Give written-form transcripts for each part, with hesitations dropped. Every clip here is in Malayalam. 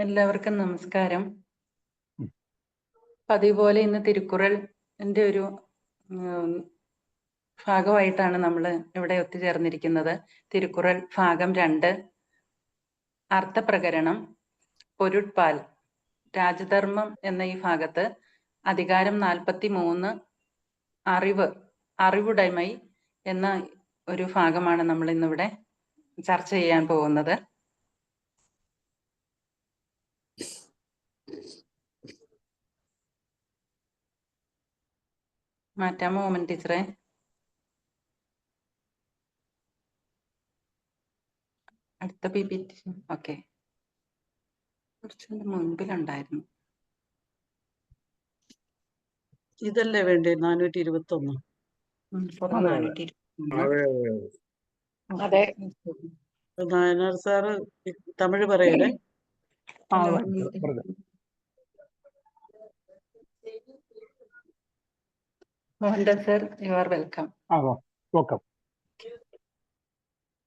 എല്ലാവർക്കും നമസ്കാരം. പതിവ് പോലെ ഇന്ന് തിരുക്കുറൾ ഒരു ഭാഗമായിട്ടാണ് നമ്മൾ ഇവിടെ ഒത്തുചേർന്നിരിക്കുന്നത്. തിരുക്കുറൾ ഭാഗം 2, അർത്ഥപ്രകരണം, പൊരുട്പാൽ, രാജധർമ്മം എന്ന ഈ ഭാഗത്ത് അധികാരം 43, അറിവുടൈമൈ എന്ന ഒരു ഭാഗമാണ് നമ്മൾ ഇന്നിവിടെ ചർച്ച ചെയ്യാൻ പോകുന്നത്. മാറ്റാമോ ഓമൻ ടീച്ചറെ? അടുത്ത PPT. ഓക്കെ, കുറച്ചുകൂടെ മുൻപിലുണ്ടായിരുന്നു. ഇതല്ലേ വേണ്ടേ? 421. അതെ, നായനാർ സാറ് തമിഴ് പറയലേ. Mohandas sir, you are welcome. Welcome.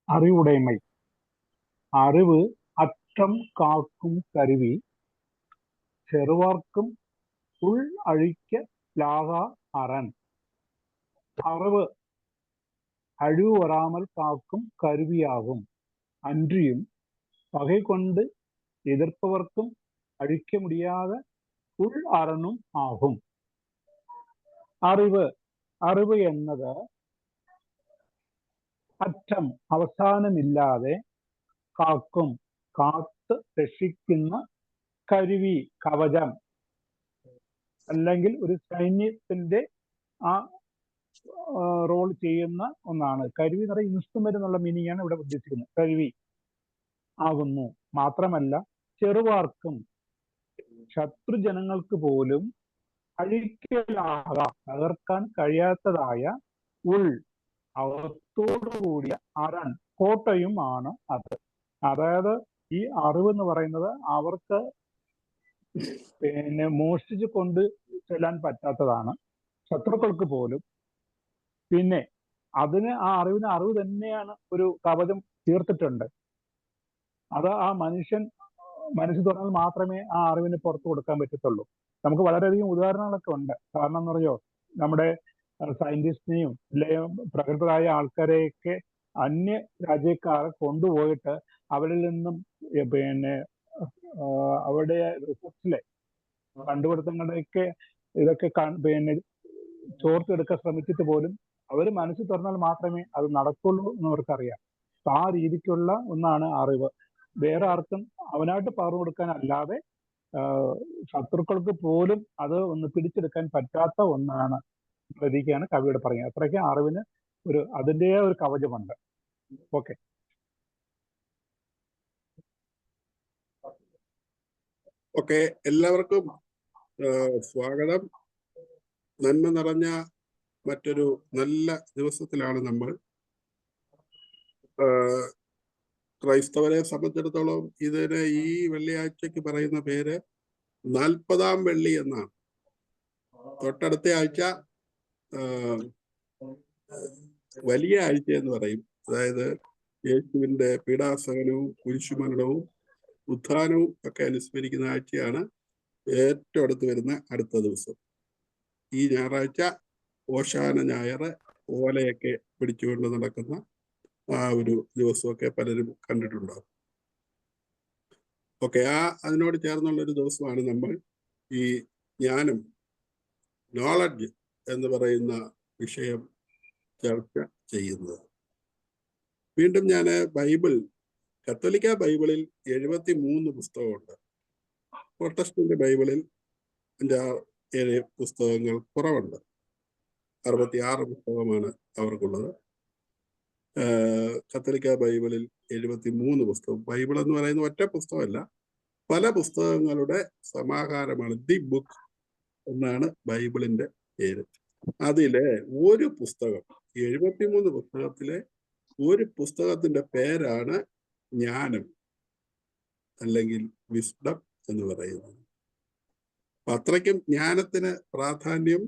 അറിവുടൈமை. അറിവ് അറ്റം കാക്കും കരുவி, ചെറുവാർക്കും ഉൾ അഴിக்க லாகா அரண். അറിവ് அழிவு வராமல் காக்கும் கருவியாகும், அன்றியும் பகை கொண்டு எதிர்ப்பவர்க்கும் அழிக்க முடியாத ഉൾ അറണും ആകും. അറിവ് എന്നത് അറ്റം അവസാനമില്ലാതെ കാക്കും, കാത്ത് രക്ഷിക്കുന്ന കരുവി, കവചം, അല്ലെങ്കിൽ ഒരു സൈന്യത്തിന്റെ ആ റോൾ ചെയ്യുന്ന ഒന്നാണ്. കരുവി എന്ന് പറയുന്ന ഇൻസ്ട്രുമെന്റ് എന്നുള്ള മീനിങ് ആണ് ഇവിടെ ഉദ്ദേശിക്കുന്നത്. കരുവി ആകുന്നു. മാത്രമല്ല, ചെറുവാർക്കും ശത്രുജനങ്ങൾക്ക് പോലും അഴിക്കലാകാം, തകർക്കാൻ കഴിയാത്തതായ ഉൾ, അകത്തോടുകൂടിയ അരൺ, കോട്ടയും ആണ് അത്. അതായത് ഈ അറിവ് എന്ന് പറയുന്നത് അവർക്ക് മോഷ്ടിച്ച് കൊണ്ട് ചെല്ലാൻ പറ്റാത്തതാണ്, ശത്രുക്കൾക്ക് പോലും. പിന്നെ ആ അറിവ് തന്നെയാണ് ഒരു കവചം തീർത്തിട്ടുണ്ട്. അത് ആ മനസ്സ് തുറന്നാൽ മാത്രമേ ആ അറിവിന് പുറത്തു കൊടുക്കാൻ പറ്റത്തുള്ളൂ. നമുക്ക് വളരെയധികം ഉദാഹരണങ്ങളൊക്കെ ഉണ്ട്. കാരണം എന്ന് പറഞ്ഞോ, നമ്മുടെ സയന്റിസ്റ്റിനെയും പ്രഗത്ഭരായ ആൾക്കാരെയൊക്കെ അന്യ രാജ്യക്കാർ കൊണ്ടുപോയിട്ട് അവരിൽ നിന്നും അവരുടെ റിസർച്ചിലെ കണ്ടുപിടുത്തങ്ങളുടെയൊക്കെ ഇതൊക്കെ ചോർത്തെടുക്കാൻ ശ്രമിച്ചിട്ട് പോലും അവർ മനസ്സ് തുറന്നാൽ മാത്രമേ അത് നടക്കുള്ളൂ എന്ന് അവർക്കറിയാം. അപ്പൊ ആ രീതിക്കുള്ള ഒന്നാണ് അറിവ്. വേറെ ആർക്കും അവനായിട്ട് പകർന്നു കൊടുക്കാൻ അല്ലാതെ ശത്രുക്കൾക്ക് പോലും അത് ഒന്ന് പിടിച്ചെടുക്കാൻ പറ്റാത്ത ഒന്നാണ് പ്രതിക്കാണ് കവിയോട് പറയുന്നത്. അത്രയ്ക്ക് അറിവിന് അതിൻ്റെ ഒരു കവചമുണ്ട്. ഓക്കെ. ഓക്കെ, എല്ലാവർക്കും സ്വാഗതം. നന്മ നിറഞ്ഞ മറ്റൊരു നല്ല ദിവസത്തിലാണ് നമ്മൾ. ക്രൈസ്തവരെ സംബന്ധിച്ചിടത്തോളം ഇതിന് ഈ വെള്ളിയാഴ്ചക്ക് പറയുന്ന പേര് 40-ാം വെള്ളി എന്നാണ്. തൊട്ടടുത്ത ആഴ്ച വലിയ ആഴ്ച എന്ന് പറയും. അതായത് യേശുവിന്റെ പീഡാസഹനവും കുരിശുമരണവും ഉത്ഥാനവും ഒക്കെ അനുസ്മരിക്കുന്ന ആഴ്ചയാണ് ഏറ്റവും അടുത്ത് വരുന്ന അടുത്ത ദിവസം. ഈ ഞായറാഴ്ച ഓശാന ഞായർ, ഓലയൊക്കെ പിടിച്ചുകൊണ്ട് നടക്കുന്ന ആ ഒരു ദിവസമൊക്കെ പലരും കണ്ടിട്ടുണ്ടാവും. ഓക്കെ, അതിനോട് ചേർന്നുള്ളൊരു ദിവസമാണ് നമ്മൾ ഈ ജ്ഞാനം, നോളജ് എന്ന് പറയുന്ന വിഷയം ചർച്ച ചെയ്യുന്നത്. വീണ്ടും ഞാൻ കത്തോലിക്ക ബൈബിളിൽ 73 പുസ്തകമുണ്ട്. പ്രൊട്ടസ്റ്റന്റ് ബൈബിളിൽ 5-7 പുസ്തകങ്ങൾ കുറവുണ്ട്. 66 പുസ്തകമാണ് അവർക്കുള്ളത്. കത്തോലിക്ക ബൈബിളിൽ 73 പുസ്തകം. ബൈബിൾ എന്ന് പറയുന്ന ഒറ്റ പുസ്തകമല്ല, പല പുസ്തകങ്ങളുടെ സമാഹാരമാണ്. ദി ബുക്ക് എന്നാണ് ബൈബിളിന്റെ പേര്. അതിലെ ഒരു പുസ്തകം, 73 പുസ്തകത്തിലെ ഒരു പുസ്തകത്തിന്റെ പേരാണ് ജ്ഞാനം അല്ലെങ്കിൽ വിസ്ഡം എന്ന് പറയുന്നത്. അത്രയ്ക്കും ജ്ഞാനത്തിന് പ്രാധാന്യം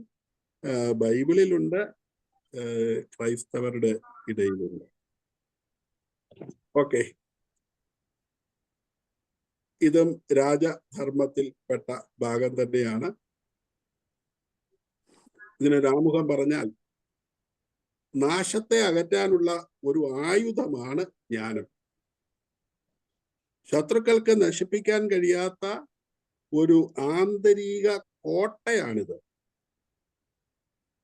ബൈബിളിലുണ്ട്, ക്രൈസ്തവരുടെ ഇടയിലുണ്ട്. ഓക്കെ, ഇതും രാജധർമ്മത്തിൽപ്പെട്ട ഭാഗം തന്നെയാണ്. ഇതിനൊരു ആമുഖം പറഞ്ഞാൽ നാശത്തെ അകറ്റാനുള്ള ഒരു ആയുധമാണ് ജ്ഞാനം. ശത്രുക്കൾക്ക് നശിപ്പിക്കാൻ കഴിയാത്ത ഒരു ആന്തരിക കോട്ടയാണിത്.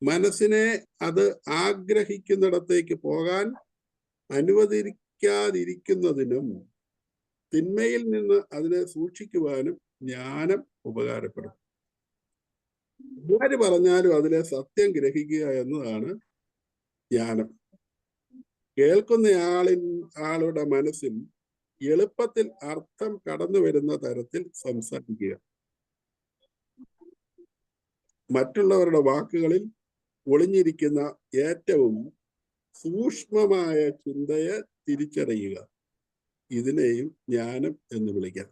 മനസ്സിനെ അത് ആഗ്രഹിക്കുന്നിടത്തേക്ക് പോകാൻ അനുവദിക്കാതിരിക്കുന്നതിനും തിന്മയിൽ നിന്ന് അതിനെ സൂക്ഷിക്കുവാനും ജ്ഞാനം ഉപകാരപ്പെടും. ആര് പറഞ്ഞാലും അതിലെ സത്യം ഗ്രഹിക്കുക എന്നതാണ് ജ്ഞാനം. കേൾക്കുന്ന ആളുടെ മനസ്സിൽ എളുപ്പത്തിൽ അർത്ഥം കടന്നു വരുന്ന തരത്തിൽ സംസാരിക്കുക. മറ്റുള്ളവരുടെ വാക്കുകളിൽ ഒളിഞ്ഞിരിക്കുന്ന ഏറ്റവും സൂക്ഷ്മമായ ചിന്തയെ തിരിച്ചറിയുക. ഇതിനെയും ജ്ഞാനം എന്ന് വിളിക്കാം.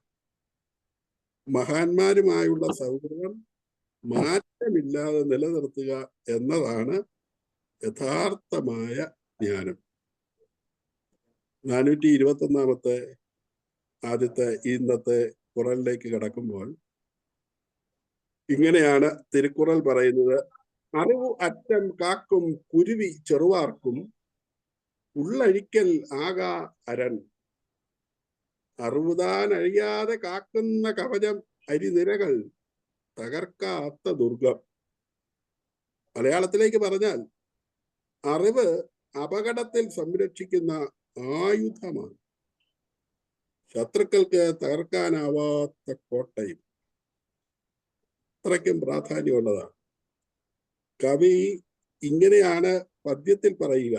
മഹാന്മാരുമായുള്ള സൗഹൃദം മാറ്റമില്ലാതെ നിലനിർത്തുക എന്നതാണ് യഥാർത്ഥമായ ജ്ഞാനം. 421 ആദ്യത്തെ ഇന്നത്തെ ഖുറനിലേക്ക് കടക്കുമ്പോൾ ഇങ്ങനെയാണ് തിരുക്കുറൽ പറയുന്നത്: അറിവ് അറ്റം കാക്കും കുരുവി ചെറുവാർക്കും ഉള്ളഴിക്കൽ ആകാ അരൺ. അറിവുതാൻ അഴിയാതെ കാക്കുന്ന കവചം അരിനിരകൾ തകർക്കാത്ത ദുർഗം. മലയാളത്തിലേക്ക് പറഞ്ഞാൽ അറിവ് അപകടത്തിൽ സംരക്ഷിക്കുന്ന ആയുധമാണ്. ശത്രുക്കൾക്ക് തകർക്കാനാവാത്ത കോട്ടയും. അത്രയ്ക്കും പ്രാധാന്യമുള്ളതാണ്. കവി ഇങ്ങനെയാണ് പദ്യത്തിൽ പറയുക: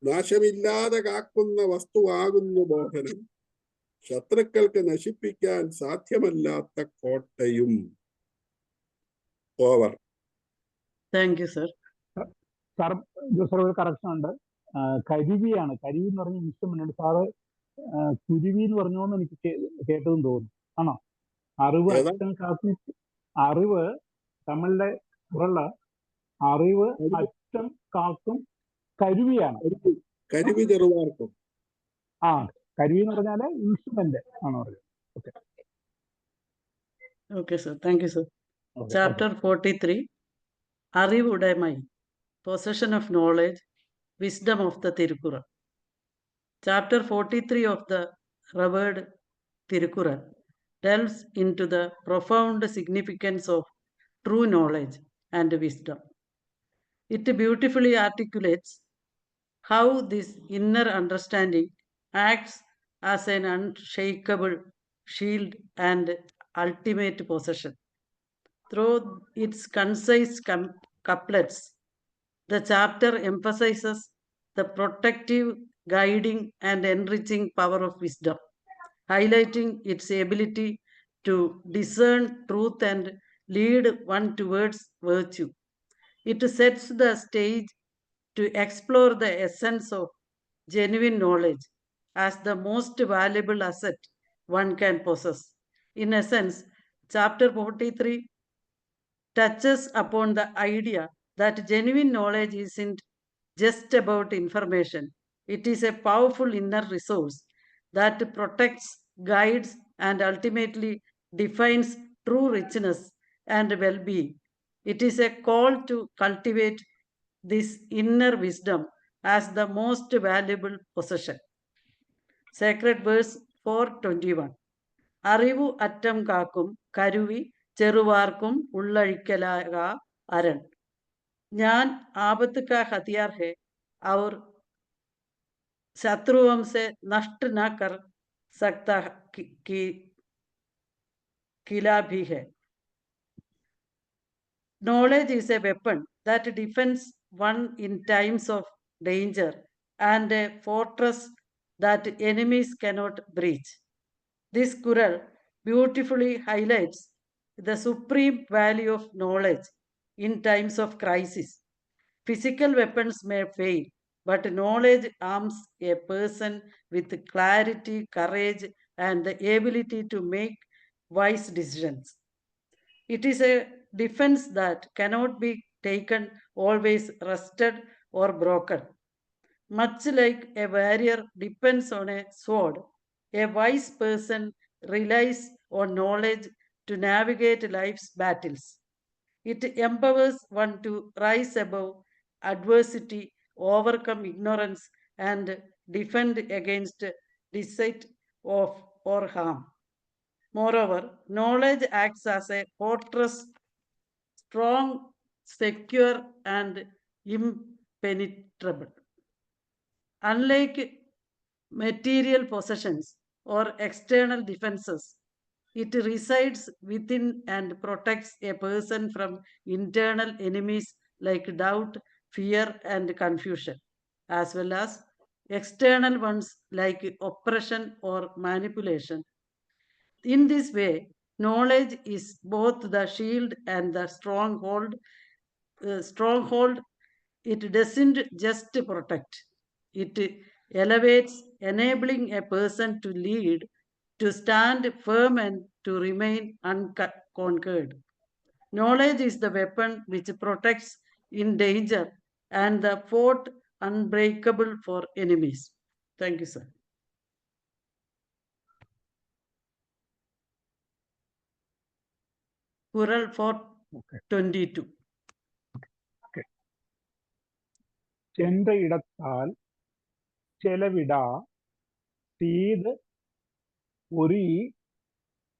നാശമില്ലാതെ കാക്കുന്ന വസ്തുവാകുന്നു ബോധനം, ശത്രുക്കൾക്ക് നശിപ്പിക്കാൻ സാധ്യമല്ലാത്ത കോട്ടയും. Over. Thank you sir. Sir ഒരു കറക്ഷൻ ഉണ്ട്. കരുവിയാണ്. കരുവി എന്ന് പറഞ്ഞ ഇൻസ്ട്രുമെന്റ്. സാറ് കുരുവി എന്ന് പറഞ്ഞോന്ന് എനിക്ക് കേട്ടതെന്ന് തോന്നുന്നു. ആണോ? അറിവ് അറ്റം കാക്കും. അറിവ് തമിഴിലെ കുറള്ള അറിവ് അറ്റം കാക്കും കരുവിയാണ്. കരുവി ചെറുവാർക്കും. ആ, കരുവി എന്ന് പറഞ്ഞാല് ഇൻസ്ട്രുമെന്റ് ആണോ പറയുന്നത്? Okay okay sir. Thank you sir. Chapter 43 അറിവുടമൈ, possession of knowledge, wisdom of the Tirukkural. Chapter 43 of the revered Tirukkural delves into the profound significance of true knowledge and wisdom. It beautifully articulates how this inner understanding acts as an unshakable shield and ultimate possession. Through its concise couplets, the chapter emphasizes the protective, guiding, and enriching power of wisdom, highlighting its ability to discern truth and lead one towards virtue. It sets the stage to explore the essence of genuine knowledge as the most valuable asset one can possess. In essence, chapter 43 touches upon the idea that genuine knowledge isn't just about information. It is a powerful inner resource that protects, guides, and ultimately defines true richness and well-being. It is a call to cultivate this inner wisdom as the most valuable possession. Sacred verse 421. അറിവു അറ്റം കാക്കും കരുവി ചെറുവാർക്കും ഉള്ളഴിക്കലാക അരൺ. ज्ञान आबत का हथियार है और शत्रुओं से नष्ट न कर सकता किला भी है. Knowledge is a weapon that defends one in times of danger and a fortress that enemies cannot breach. This Quran beautifully highlights the supreme value of knowledge in times of crisis. Physical weapons may fail, but knowledge arms a person with clarity, courage, and the ability to make wise decisions. It is a defense that cannot be taken always rusted or broken. Much like a warrior depends on a sword, a wise person relies on knowledge to navigate life's battles. It empowers one to rise above adversity, overcome ignorance, and defend against deceit or harm. Moreover, knowledge acts as a fortress, strong, secure, and impenetrable. Unlike material possessions or external defenses, it resides within and protects a person from internal enemies like doubt, fear, and confusion, as well as external ones like oppression or manipulation. In this way, knowledge is both the shield and the stronghold. It doesn't just protect, it elevates, enabling a person to lead, to stand firm, and to remain unconquered. Knowledge is the weapon which protects in danger and the fort unbreakable for enemies. Thank you, sir. Kural for 22. ചെന്തയിടത്താൽ ചെലവിടാ தீது ஒரி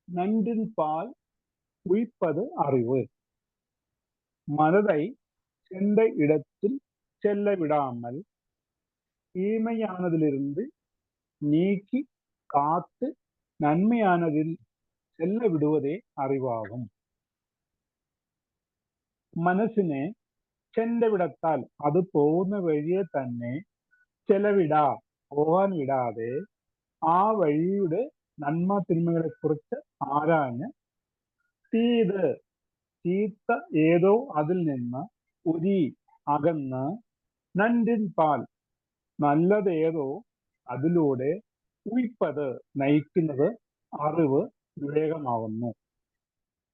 நன்றின் பால் உய்ப்பது அறிவு. மனதை சென்ற இடத்தில் செல்ல விடாமல் தீமையானதிலிருந்து நீக்கி காத்து நன்மையானதில் செல்ல விடுவதே അറിവാകും. മനസ്സിനെ ചെണ്ടവിടത്താൽ അത് പോകുന്ന വഴിയെ തന്നെ പോകാൻ വിടാതെ ആ വഴിയുടെ നന്മ തിന്മകളെ കുറിച്ച് ആരാഞ്ഞ് ചീത്ത ഏതോ അതിൽ നിന്ന് അകന്ന് നൻറിൻ പാൽ നല്ലതേതോ അതിലൂടെ ഉയ്പത് നയിക്കുന്നത് അറിവ് വിവേകമാവുന്നു.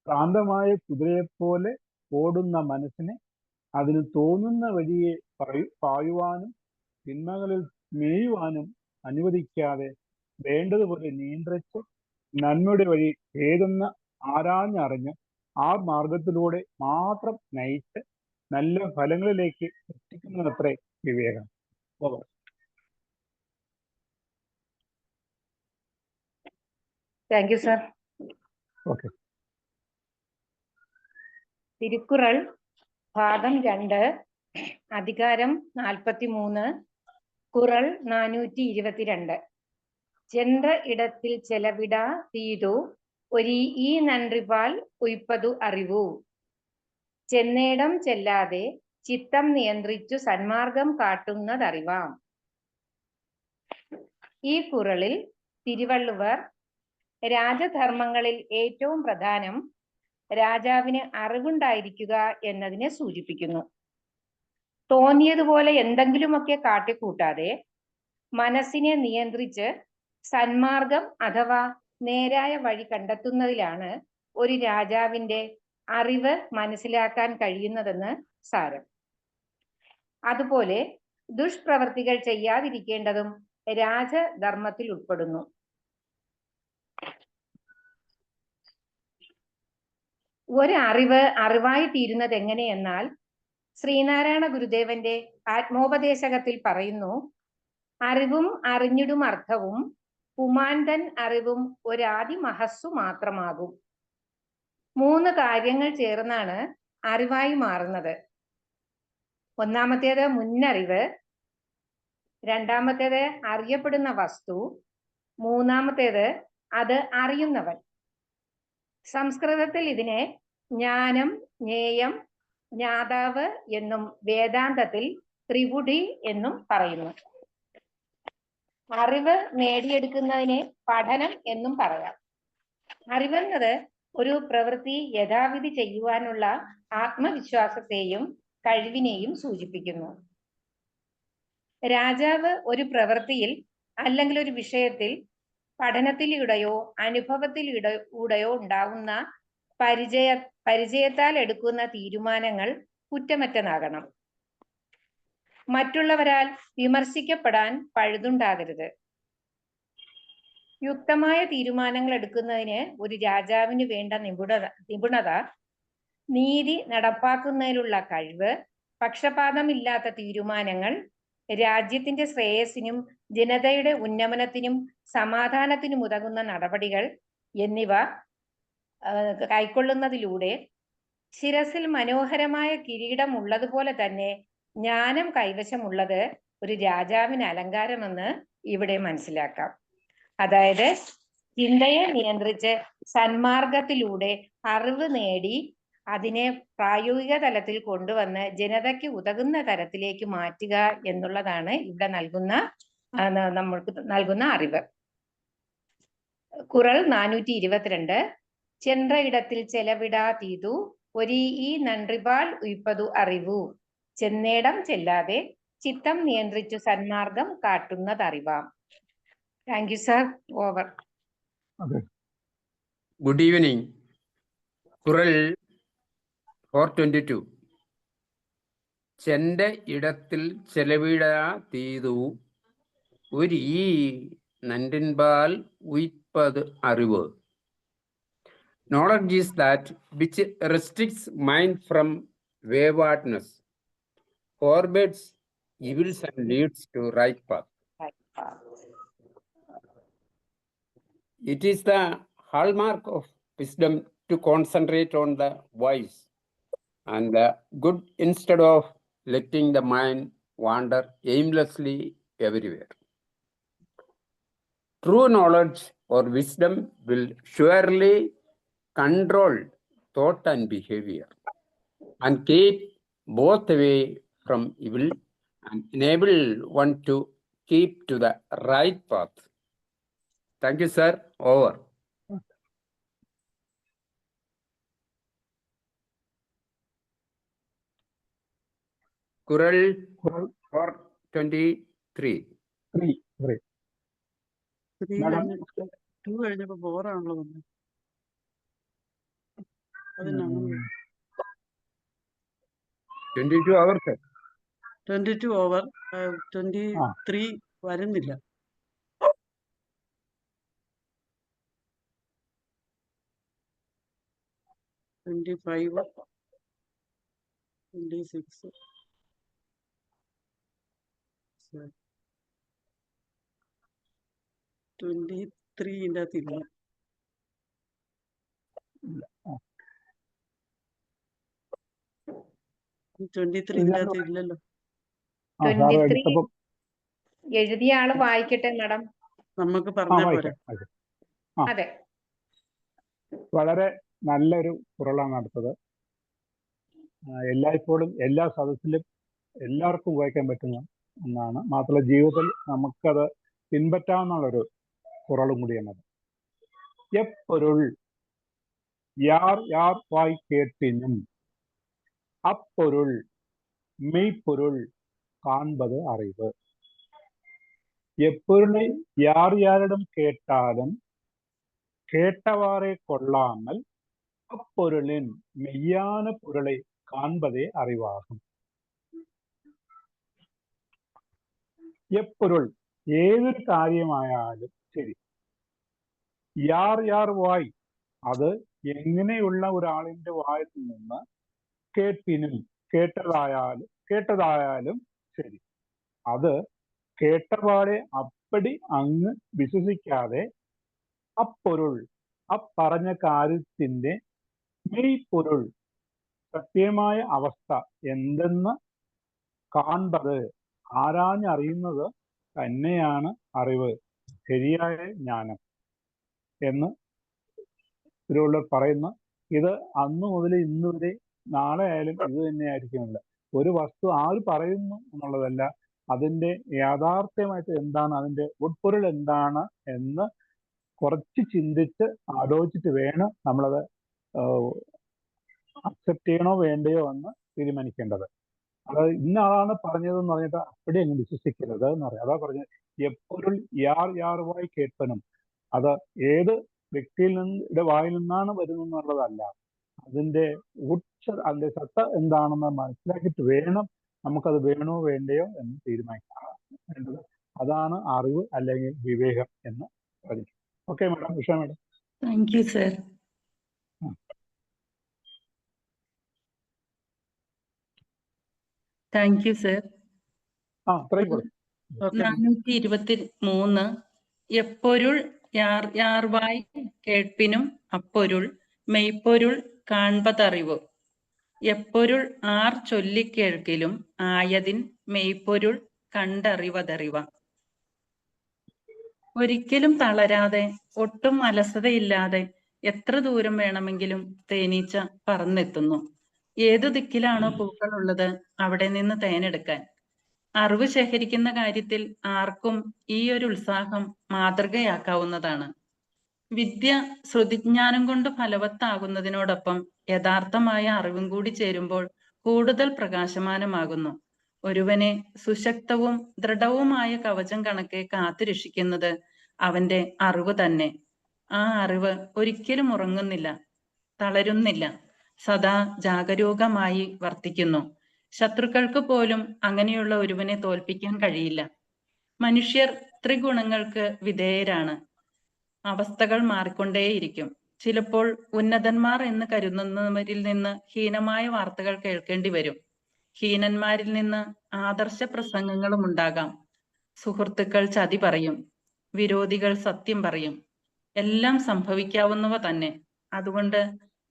ശാന്തമായ കുതിരയെപ്പോലെ ഓടുന്ന മനസ്സിനെ അതിന് തോന്നുന്ന വഴിയെ പായുവാനും തിന്മകളിൽ മേയുവാനും അനുവദിക്കാതെ വേണ്ടതുപോലെ നിയന്ത്രിച്ച് നന്മയുടെ വഴി ഏതെന്ന് ആരാഞ്ഞറിഞ്ഞ് ആ മാർഗത്തിലൂടെ മാത്രം നയിച്ച് നല്ല ഫലങ്ങളിലേക്ക് എത്തിക്കുന്നതത്രേ വിവേകം. Thank you sir. Okay. Thirukkural ഭാഗം 2 അധികാരം 43 കുറൾ 422. ചെன்ற ഇടത്തിൽ ചെലവിടാ തീതു ഒരു ഈ നൻറിപാൽ ഉയ്പതു അറിവു. ചെന്നേടം ചെല്ലാതെ ചിത്തം നിയന്ത്രിച്ചു സന്മാർഗം കാട്ടുന്നതറിവാം. ഈ കുറളിൽ തിരുവള്ളുവർ രാജധർമ്മങ്ങളിൽ ഏറ്റവും പ്രധാനം രാജാവിന് അറിവുണ്ടായിരിക്കുക എന്നതിനെ സൂചിപ്പിക്കുന്നു. തോന്നിയതുപോലെ എന്തെങ്കിലുമൊക്കെ കാട്ടിക്കൂട്ടാതെ മനസ്സിനെ നിയന്ത്രിച്ച് സന്മാർഗം അഥവാ നേരായ വഴി കണ്ടെത്തുന്നതിലാണ് ഒരു രാജാവിന്റെ അറിവ് മനസ്സിലാക്കാൻ കഴിയുന്നതെന്ന് സാരം. അതുപോലെ ദുഷ്പ്രവർത്തികൾ ചെയ്യാതിരിക്കേണ്ടതും രാജധർമ്മത്തിൽ ഉൾപ്പെടുന്നു. ഒരു അറിവായി തീരുന്നത് എങ്ങനെയെന്നാൽ ശ്രീനാരായണ ഗുരുദേവന്റെ ആത്മോപദേശകത്തിൽ പറയുന്നു, അറിവും അറിഞ്ഞിടും അർത്ഥവും പുമാൻതൻ അറിവും ഒരാദി മഹസ്സു മാത്രമാകും. 3 കാര്യങ്ങൾ ചേർന്നാണ് അറിവായി മാറുന്നത്. ഒന്നാമത്തേത് മുന്നറിവ്, രണ്ടാമത്തേത് അറിയപ്പെടുന്ന വസ്തു, മൂന്നാമത്തേത് അത് അറിയുന്നവൻ. സംസ്കൃതത്തിൽ ഇതിനെ ജ്ഞാനം, ജ്ഞേയം, ജ്ഞാതാവ് എന്നും വേദാന്തത്തിൽ ത്രിപുടി എന്നും പറയുന്നു. അറിവ് നേടിയെടുക്കുന്നതിനെ പഠനം എന്നും പറയാം. അറിവെന്നത് ഒരു പ്രവൃത്തി യഥാവിധി ചെയ്യുവാനുള്ള ആത്മവിശ്വാസത്തെയും കഴിവിനെയും സൂചിപ്പിക്കുന്നു. രാജാവ് ഒരു പ്രവൃത്തിയിൽ അല്ലെങ്കിൽ ഒരു വിഷയത്തിൽ പഠനത്തിലൂടെയോ അനുഭവത്തിലൂടെയോ ഉണ്ടാകുന്ന പരിചയത്താൽ എടുക്കുന്ന തീരുമാനങ്ങൾ കുറ്റമറ്റതാകണം. മറ്റുള്ളവരാൽ വിമർശിക്കപ്പെടാൻ പഴുതുണ്ടാകരുത്. യുക്തമായ തീരുമാനങ്ങൾ എടുക്കുന്നതിന് ഒരു രാജാവിന് വേണ്ട നിപുണത, നീതി നടപ്പാക്കുന്നതിലുള്ള കഴിവ്, പക്ഷപാതമില്ലാത്ത തീരുമാനങ്ങൾ, രാജ്യത്തിന്റെ ശ്രേയസ്സിനും ജനതയുടെ ഉന്നമനത്തിനും സമാധാനത്തിനും ഉതകുന്ന നടപടികൾ എന്നിവ കൈക്കൊള്ളുന്നതിലൂടെ ശിരസിൽ മനോഹരമായ കിരീടം ഉള്ളതുപോലെ തന്നെ ജ്ഞാനം കൈവശമുള്ളത് ഒരു രാജാവിന് അലങ്കാരമെന്ന് ഇവിടെ മനസ്സിലാക്കാം. അതായത് ചിന്തയെ നിയന്ത്രിച്ച് സന്മാർഗത്തിലൂടെ അറിവ് നേടി അതിനെ പ്രായോഗിക തലത്തിൽ കൊണ്ടുവന്ന് ജനതയ്ക്ക് ഉതകുന്ന തരത്തിലേക്ക് മാറ്റുക എന്നുള്ളതാണ് ഇവിടെ നമ്മൾക്ക് നൽകുന്ന അറിവ്. കുറൾ 422. ചെன்ற ഇടത്തിൽ ചെലവിടാ തീതു ഒരീ നൻറിപാൽ ഉയ്പതു അറിവു. ചെന്നേടം ചെല്ലാതെ ചിത്തം നിയന്ത്രിച്ചു സന്മാർഗം കാട്ടുന്നതറിവാം. Thank you sir. Over. Good evening. Kural 422. ചെന്റെ ഇടത്തിൽ ചെലവിടാ തീതു ഒരു ഈ നൻറിൻപാൽ ഉയ്പത് അറിവ്. Knowledge is that which restricts mind from waywardness, forbids evils and leads to right path. It is the hallmark of wisdom to concentrate on the wise and the good instead of letting the mind wander aimlessly everywhere. True knowledge or wisdom will surely control thought and behavior and keep both away from evil and enable one to keep to the right path. Thank you, sir. Over. Kural 423. 2 കഴിഞ്ഞപ്പോ ബോറാണല്ലോ വന്നത്. അതിനാണ് 22 hours. 22 ഓവർ. 23 വരുന്നില്ല. $25, $26, $23 ഇതിൻ്റെ അകത്തില്ല. 23 ഇതിൻ്റെ അകത്ത് ഇല്ലല്ലോ. 23 എഴുതിയ ആള് വായിക്കട്ടെ മാഡം. നമുക്ക് പറഞ്ഞാൽ പോരാ. അതെ, വളരെ നല്ലൊരു കുറളാണ് അടുത്തത്. എല്ലായ്പ്പോഴും എല്ലാ സദസ്സിലും എല്ലാവർക്കും ഉപയോഗിക്കാൻ പറ്റുന്ന ഒന്നാണ്. മാത്രമല്ല ജീവിതത്തിൽ നമുക്കത് പിൻപറ്റാവുന്നുള്ളൊരു കുറളും കൂടിയാണത്. എപ്പൊരുൾ യാർ യാർ വായി കേട്ടിനും அப்பொருள் மெய்ப்பொருள் காண்பது அறிவு. எப்பொருளை யார் யாரிடம் கேட்டாலும் கேட்டவாறே கொள்ளாமல் அப்பொருளின் மெய்யான பொருளை காண்பதே அறிவாகும். എപ്പൊരുൾ ഏതൊരു കാര്യമായാലും ശരി, യാർ യാർ വായ് അത് എങ്ങനെയുള്ള ഒരാളിന്റെ വായിൽ നിന്ന് കേട്ടിനും കേട്ടതായാലും ശരി, അത് കേട്ടപാടെ അപ്പടി അങ്ങ് വിശ്വസിക്കാതെ അപ്പൊരുൾ പറഞ്ഞ കാര്യത്തിന്റെ മെയ്പൊരുൾ സത്യമായ അവസ്ഥ എന്തെന്ന് കാൺപത് ആരാഞ്ഞറിയുന്നത് തന്നെയാണ് അറിവ്, ശരിയായ ജ്ഞാനം എന്ന് തിരുവള്ളുവർ പറയുന്ന. ഇത് അന്നു മുതൽ ഇന്ന് വരെ നാളെ ആയാലും ഇത് തന്നെയായിരിക്കുമല്ല. ഒരു വസ്തു ആര് പറയുന്നു എന്നുള്ളതല്ല, അതിൻ്റെ യാഥാർത്ഥ്യമായിട്ട് എന്താണ്, അതിൻ്റെ ഉൾപ്പൊരുൾ എന്താണ് എന്ന് കുറച്ച് ചിന്തിച്ച് ആലോചിച്ചിട്ട് വേണം നമ്മളത് അക്സെപ്റ്റ് ചെയ്യണോ വേണ്ടയോ എന്ന് തീരുമാനിക്കേണ്ടത്. അത് ഇന്ന ആളാണ് പറഞ്ഞതെന്ന് പറഞ്ഞിട്ട് അപ്പടി അങ്ങ് വിശ്വസിക്കരുത് എന്ന് പറയാം. അതാ പറഞ്ഞത് എപ്പൊരുൾ യാർ യാറുമായി കേൾപ്പനും. അത് ഏത് വ്യക്തിയിൽ നിന്നിന്റെ വായിൽ നിന്നാണ് വരുന്നതെന്നുള്ളതല്ല, അതിൻ്റെ അതിൻ്റെ സത്ത എന്താണെന്ന് മനസ്സിലാക്കിയിട്ട് വേണം നമുക്കത് വേണോ വേണ്ടയോ എന്ന് തീരുമാനിക്കാൻ വേണ്ടത്. അതാണ് അറിവ് അല്ലെങ്കിൽ വിവേകം എന്ന് പറഞ്ഞിട്ടുണ്ട്. Okay madam, Usha madam. Thank you sir. Thank you sir. അത്രയും കൊടുക്കും. 423 എപ്പൊരുൾ യാർവായ് കേൾപ്പിനും അപ്പൊരുൾ മെയ്പ്പൊരുൾ കാൺപതറിവ്. എപ്പൊരുൾ ആർ ചൊല്ലിക്കേൾക്കിലും ആയതിൻ മെയ്പ്പൊരുൾ കണ്ടറിവതറിവ. ഒരിക്കലും തളരാതെ ഒട്ടും അലസതയില്ലാതെ എത്ര ദൂരം വേണമെങ്കിലും തേനീച്ച പറന്നെത്തുന്നു. ഏതു ദിക്കിലാണോ പൂക്കളുള്ളത് അവിടെ നിന്ന് തേനെടുക്കാൻ. അറിവ് ശേഖരിക്കുന്ന കാര്യത്തിൽ ആർക്കും ഈ ഒരു ഉത്സാഹം മാതൃകയാക്കാവുന്നതാണ്. വിദ്യ ശ്രുതിജ്ഞാനം കൊണ്ട് ഫലവത്താകുന്നതിനോടൊപ്പം യഥാർത്ഥമായ അറിവും കൂടി ചേരുമ്പോൾ കൂടുതൽ പ്രകാശമാനമാകുന്നു. ഒരുവനെ സുശക്തവും ദൃഢവുമായ കവചം കണക്കെ കാത്തുരക്ഷിക്കുന്നത് അവന്റെ അറിവ് തന്നെ. ആ അറിവ് ഒരിക്കലും ഉറങ്ങുന്നില്ല, തളരുന്നില്ല, സദാ ജാഗരൂകമായി വർത്തിക്കുന്നു. ശത്രുക്കൾക്ക് പോലും അങ്ങനെയുള്ള ഒരുവനെ തോൽപ്പിക്കാൻ കഴിയില്ല. മനുഷ്യർ ത്രിഗുണങ്ങൾക്ക് വിധേയരാണ്. അവസ്ഥകൾ മാറിക്കൊണ്ടേയിരിക്കും. ചിലപ്പോൾ ഉന്നതന്മാർ എന്ന് കരുതുന്നവരിൽ നിന്ന് ഹീനമായ വാർത്തകൾ കേൾക്കേണ്ടി വരും. ഹീനന്മാരിൽ നിന്ന് ആദർശ പ്രസംഗങ്ങളും ഉണ്ടാകാം. സുഹൃത്തുക്കൾ ചതി പറയും, വിരോധികൾ സത്യം പറയും. എല്ലാം സംഭവിക്കാവുന്നവ തന്നെ. അതുകൊണ്ട്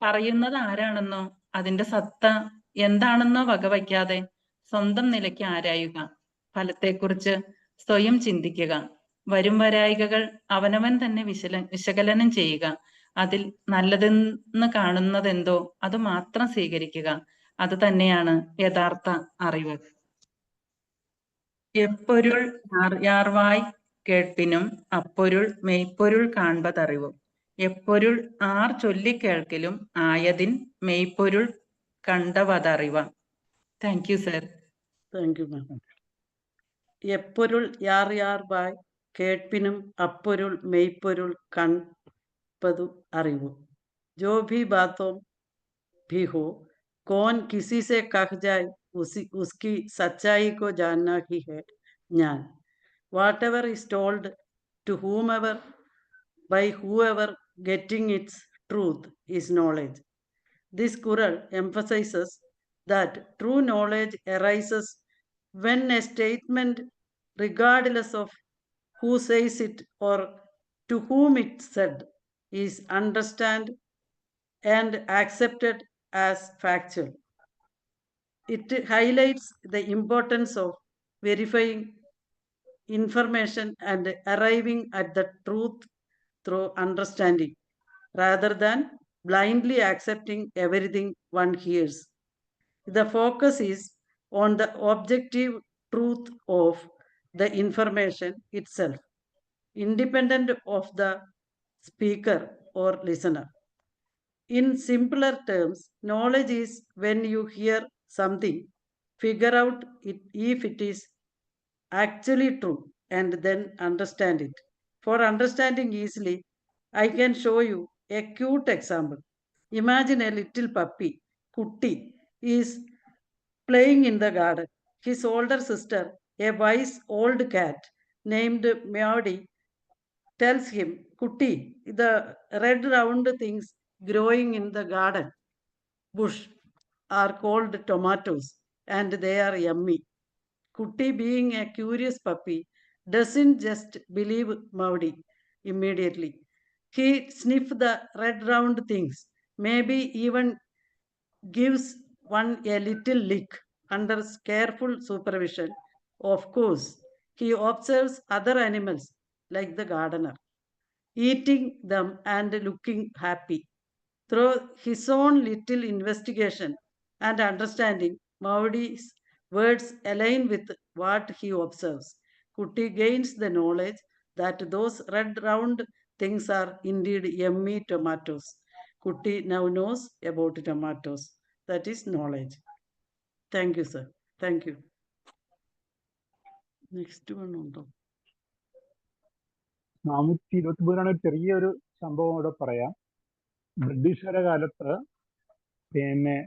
പറയുന്നത് ആരാണെന്നോ അതിന്റെ സത്ത എന്താണെന്നോ വകവയ്ക്കാതെ സ്വന്തം നിലയ്ക്ക് ആരായുക. ഫലത്തെക്കുറിച്ച് സ്വയം ചിന്തിക്കുക. വരും വരായികകൾ അവനവൻ തന്നെ വിശകലനം ചെയ്യുക. അതിൽ നല്ലതെന്ന് കാണുന്നതെന്തോ അത് മാത്രം സ്വീകരിക്കുക. അത് തന്നെയാണ് യഥാർത്ഥ അറിവ്. എപ്പൊരുൾ യാർവായ് കേൾപ്പിനും അപ്പൊരുൾ മെയ്പ്പൊരുൾ കാൺപതറിവും. എപ്പൊരുൾ ആർ ചൊല്ലിക്കേൾക്കിലും ആയതിൻ മെയ്പ്പൊരുൾ കണ്ടവതറിവ. Thank you sir. Thank you ma'am. എപ്പൊരുൾ യാർവായ് കേൾപ്പിനും അപ്പൊരുൾ മെയ്പ്പൊരുൾ കൺപതു അറിവു. जो भी बातों भी हो, कौन किसी से कह जाए, उसकी सच्चाई को जानना ही है ज्ञान. Whatever is told to whomever by whoever, getting its truth is knowledge. This Quran emphasizes that true knowledge arises when a statement, regardless of who says it or to whom it's said, is understood and accepted as factual. It highlights the importance of verifying information and arriving at the truth through understanding, rather than blindly accepting everything one hears. The focus is on the objective truth of the information itself, independent of the speaker or listener. In simpler terms, knowledge is when you hear something, figure out if it is actually true, and then understand it. For understanding easily, I can show you a cute example. Imagine a little puppy, Kutti, is playing in the garden. His older sister, a wise old cat named Meowdy, tells him, Kutti, the red round things growing in the garden bush are called tomatoes and they are yummy. Kutti, being a curious puppy, doesn't just believe Maudi immediately. He sniffs the red round things, maybe even gives one a little lick under careful supervision. Of course, he observes other animals like the gardener, eating them and looking happy. Through his own little investigation and understanding, Maudi's words align with what he observes. Kutti gains the knowledge that those red round things are indeed yummy tomatoes. Kutti now knows about tomatoes. That is knowledge. Thank you, sir. Thank you. Next one ഉണ്ടോ? 423 ചെറിയൊരു സംഭവം ഇവിടെ പറയാം. ബ്രിട്ടീഷുകാരുടെ കാലത്ത് പിന്നെ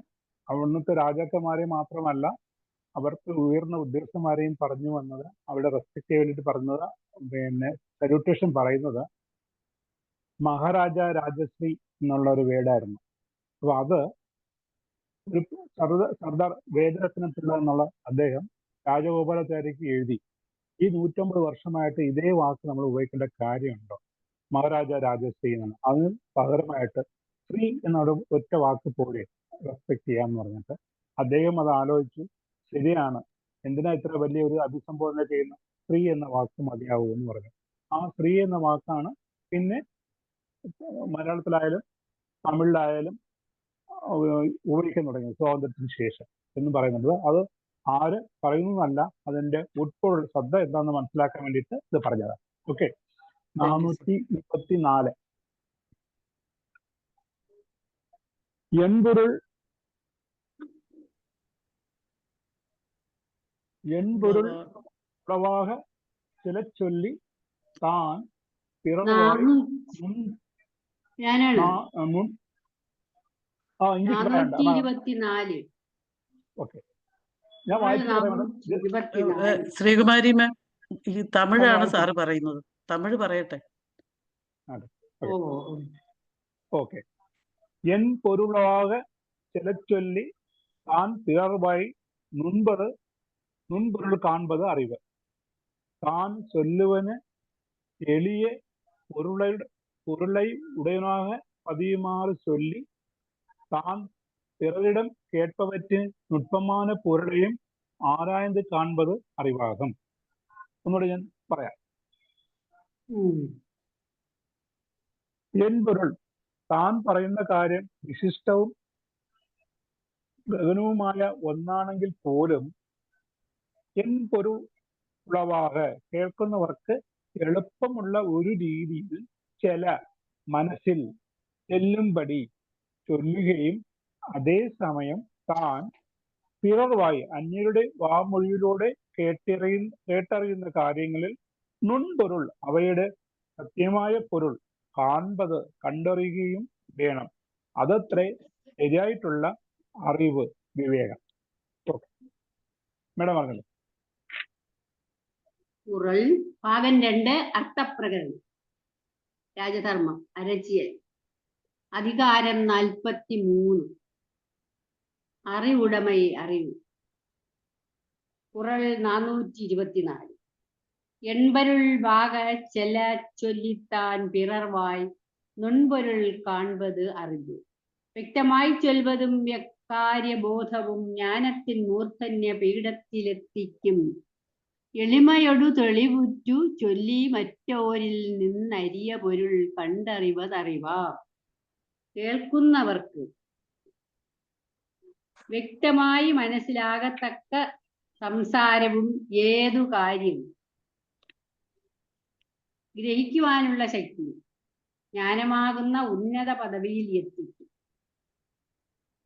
അവിടുത്തെ രാജാക്കന്മാരെ മാത്രമല്ല അവർക്ക് ഉയർന്ന ഉദ്യോഗസ്ഥന്മാരെയും പറഞ്ഞു വന്നത്, അവിടെ റെസ്പെക്ട് ചെയ്യാൻ വേണ്ടിയിട്ട് പറഞ്ഞത്, പിന്നെ സല്യൂട്ടേഷൻ പറയുന്നത് മഹാരാജ രാജശ്രീ എന്നുള്ള ഒരു വേർഡായിരുന്നു. അപ്പൊ അത് ഒരു സർദാർ വേദരത്ന പിള്ള എന്നുള്ള അദ്ദേഹം രാജഗോപാലാചാര്യക്ക് എഴുതി. ഈ 150 വർഷമായിട്ട് ഇതേ വാക്ക് നമ്മൾ ഉപയോഗിക്കേണ്ട കാര്യമുണ്ടോ? മഹാരാജ രാജശ്രീ എന്നാണ്. അതിന് പകരമായിട്ട് ശ്രീ എന്നൊരു ഒറ്റ വാക്ക് പോലെ റെസ്പെക്ട് ചെയ്യാന്ന് പറഞ്ഞിട്ട് അദ്ദേഹം അത് ആലോചിച്ചു. ശരിയാണ്, എന്തിനാ ഇത്ര വലിയൊരു അഭിസംബോധന ചെയ്യുന്ന സ്ത്രീ എന്ന വാക്ക് മതിയാവൂ എന്ന് പറഞ്ഞു. ആ സ്ത്രീ എന്ന വാക്കാണ് പിന്നെ മലയാളത്തിലായാലും തമിഴിലായാലും ഉപയോഗിക്കാൻ തുടങ്ങിയത് സ്വാതന്ത്ര്യത്തിന് ശേഷം എന്ന് പറയുന്നത്. അത് ആര് പറയുന്നതല്ല, അതിന്റെ ഉൾപ്പൊരുൾ ശ്രദ്ധ എന്താണെന്ന് മനസ്സിലാക്കാൻ വേണ്ടിയിട്ട് ഇത് പറഞ്ഞതാണ്. ഓക്കെ. 434 എൺപൊരുൾ പ്രവാഹ ചില ചൊല്ലി താൻ പിറവായി ഇംഗ്ലീഷ് പറയണ്ട. ഓക്കെ, ഞാൻ വായിച്ചു. ശ്രീകുമാരി മാം, ഈ തമിഴാണ് സാറ് പറയുന്നത്. തമിഴ് പറയട്ടെ. ഓക്കെ. എൻ പൊരുളാക ചില ചൊല്ലി താൻ പിറവായി நுண்பொருள் காண்பது அறிவு. தான் சொல்லுவன எளிய பொருளை உடையனாக பதியுமாறு சொல்லி தான் பிறரிடம் கேட்பவற்றின் நுட்பமான பொருளையும் ஆராய்ந்து காண்பது அறிவாகும். ഒന്നുകൂടെ ഞാൻ പറയാം. എൻപൊരുൾ താൻ പറയുന്ന കാര്യം വിശിഷ്ടവും ഗഗനവുമായ ഒന്നാണെങ്കിൽ പോലും എൻപൊരുൾ ഉളവാക കേൾക്കുന്നവർക്ക് എളുപ്പമുള്ള ഒരു രീതിയിൽ ചില മനസ്സിൽ ചെല്ലുംപടി ചൊല്ലുകയും അതേസമയം താൻ പിറവായി അന്യരുടെ വാമൊഴിയിലൂടെ കേട്ടറിയുന്ന കാര്യങ്ങളിൽ നുൺപൊരുൾ അവയുടെ സത്യമായ പൊരുൾ കാൺപത് കണ്ടറിയുകയും വേണം. അതത്രേ ശരിയായിട്ടുള്ള അറിവ്, വിവേകം. മേഡം പറഞ്ഞല്ലോ. குறள் பாகம் 2 அர்த்தப்பிரகரணம் രാജധർമ്മം അരച്ചിയൽ അധികാരം 43 അറിവുടമൈ അറിവ്. குறள் 424 எண்பொருள் வாக செல ചൊല്ലിത്താൻ പിറർവാய் நுண்பொருள் காண்பது അറിവ്. വ്യക്തമായി ചൊൽവതും കാര്യബോധവും ജ്ഞാനത്തിൻ മൂർധന്യ പീഠത്തിലെത്തിക്കും. എളിമയൊടു തെളിവുറ്റു ചൊല്ലി മറ്റോരിൽ നിന്നരിയ പൊരുൾ കണ്ടറിവതറിവാ. കേൾക്കുന്നവർക്ക് വ്യക്തമായി മനസ്സിലാകത്തക്ക സംസാരവും ഏതു കാര്യവും ഗ്രഹിക്കുവാനുള്ള ശക്തി ജ്ഞാനമാകുന്ന ഉന്നത പദവിയിൽ എത്തിക്കും.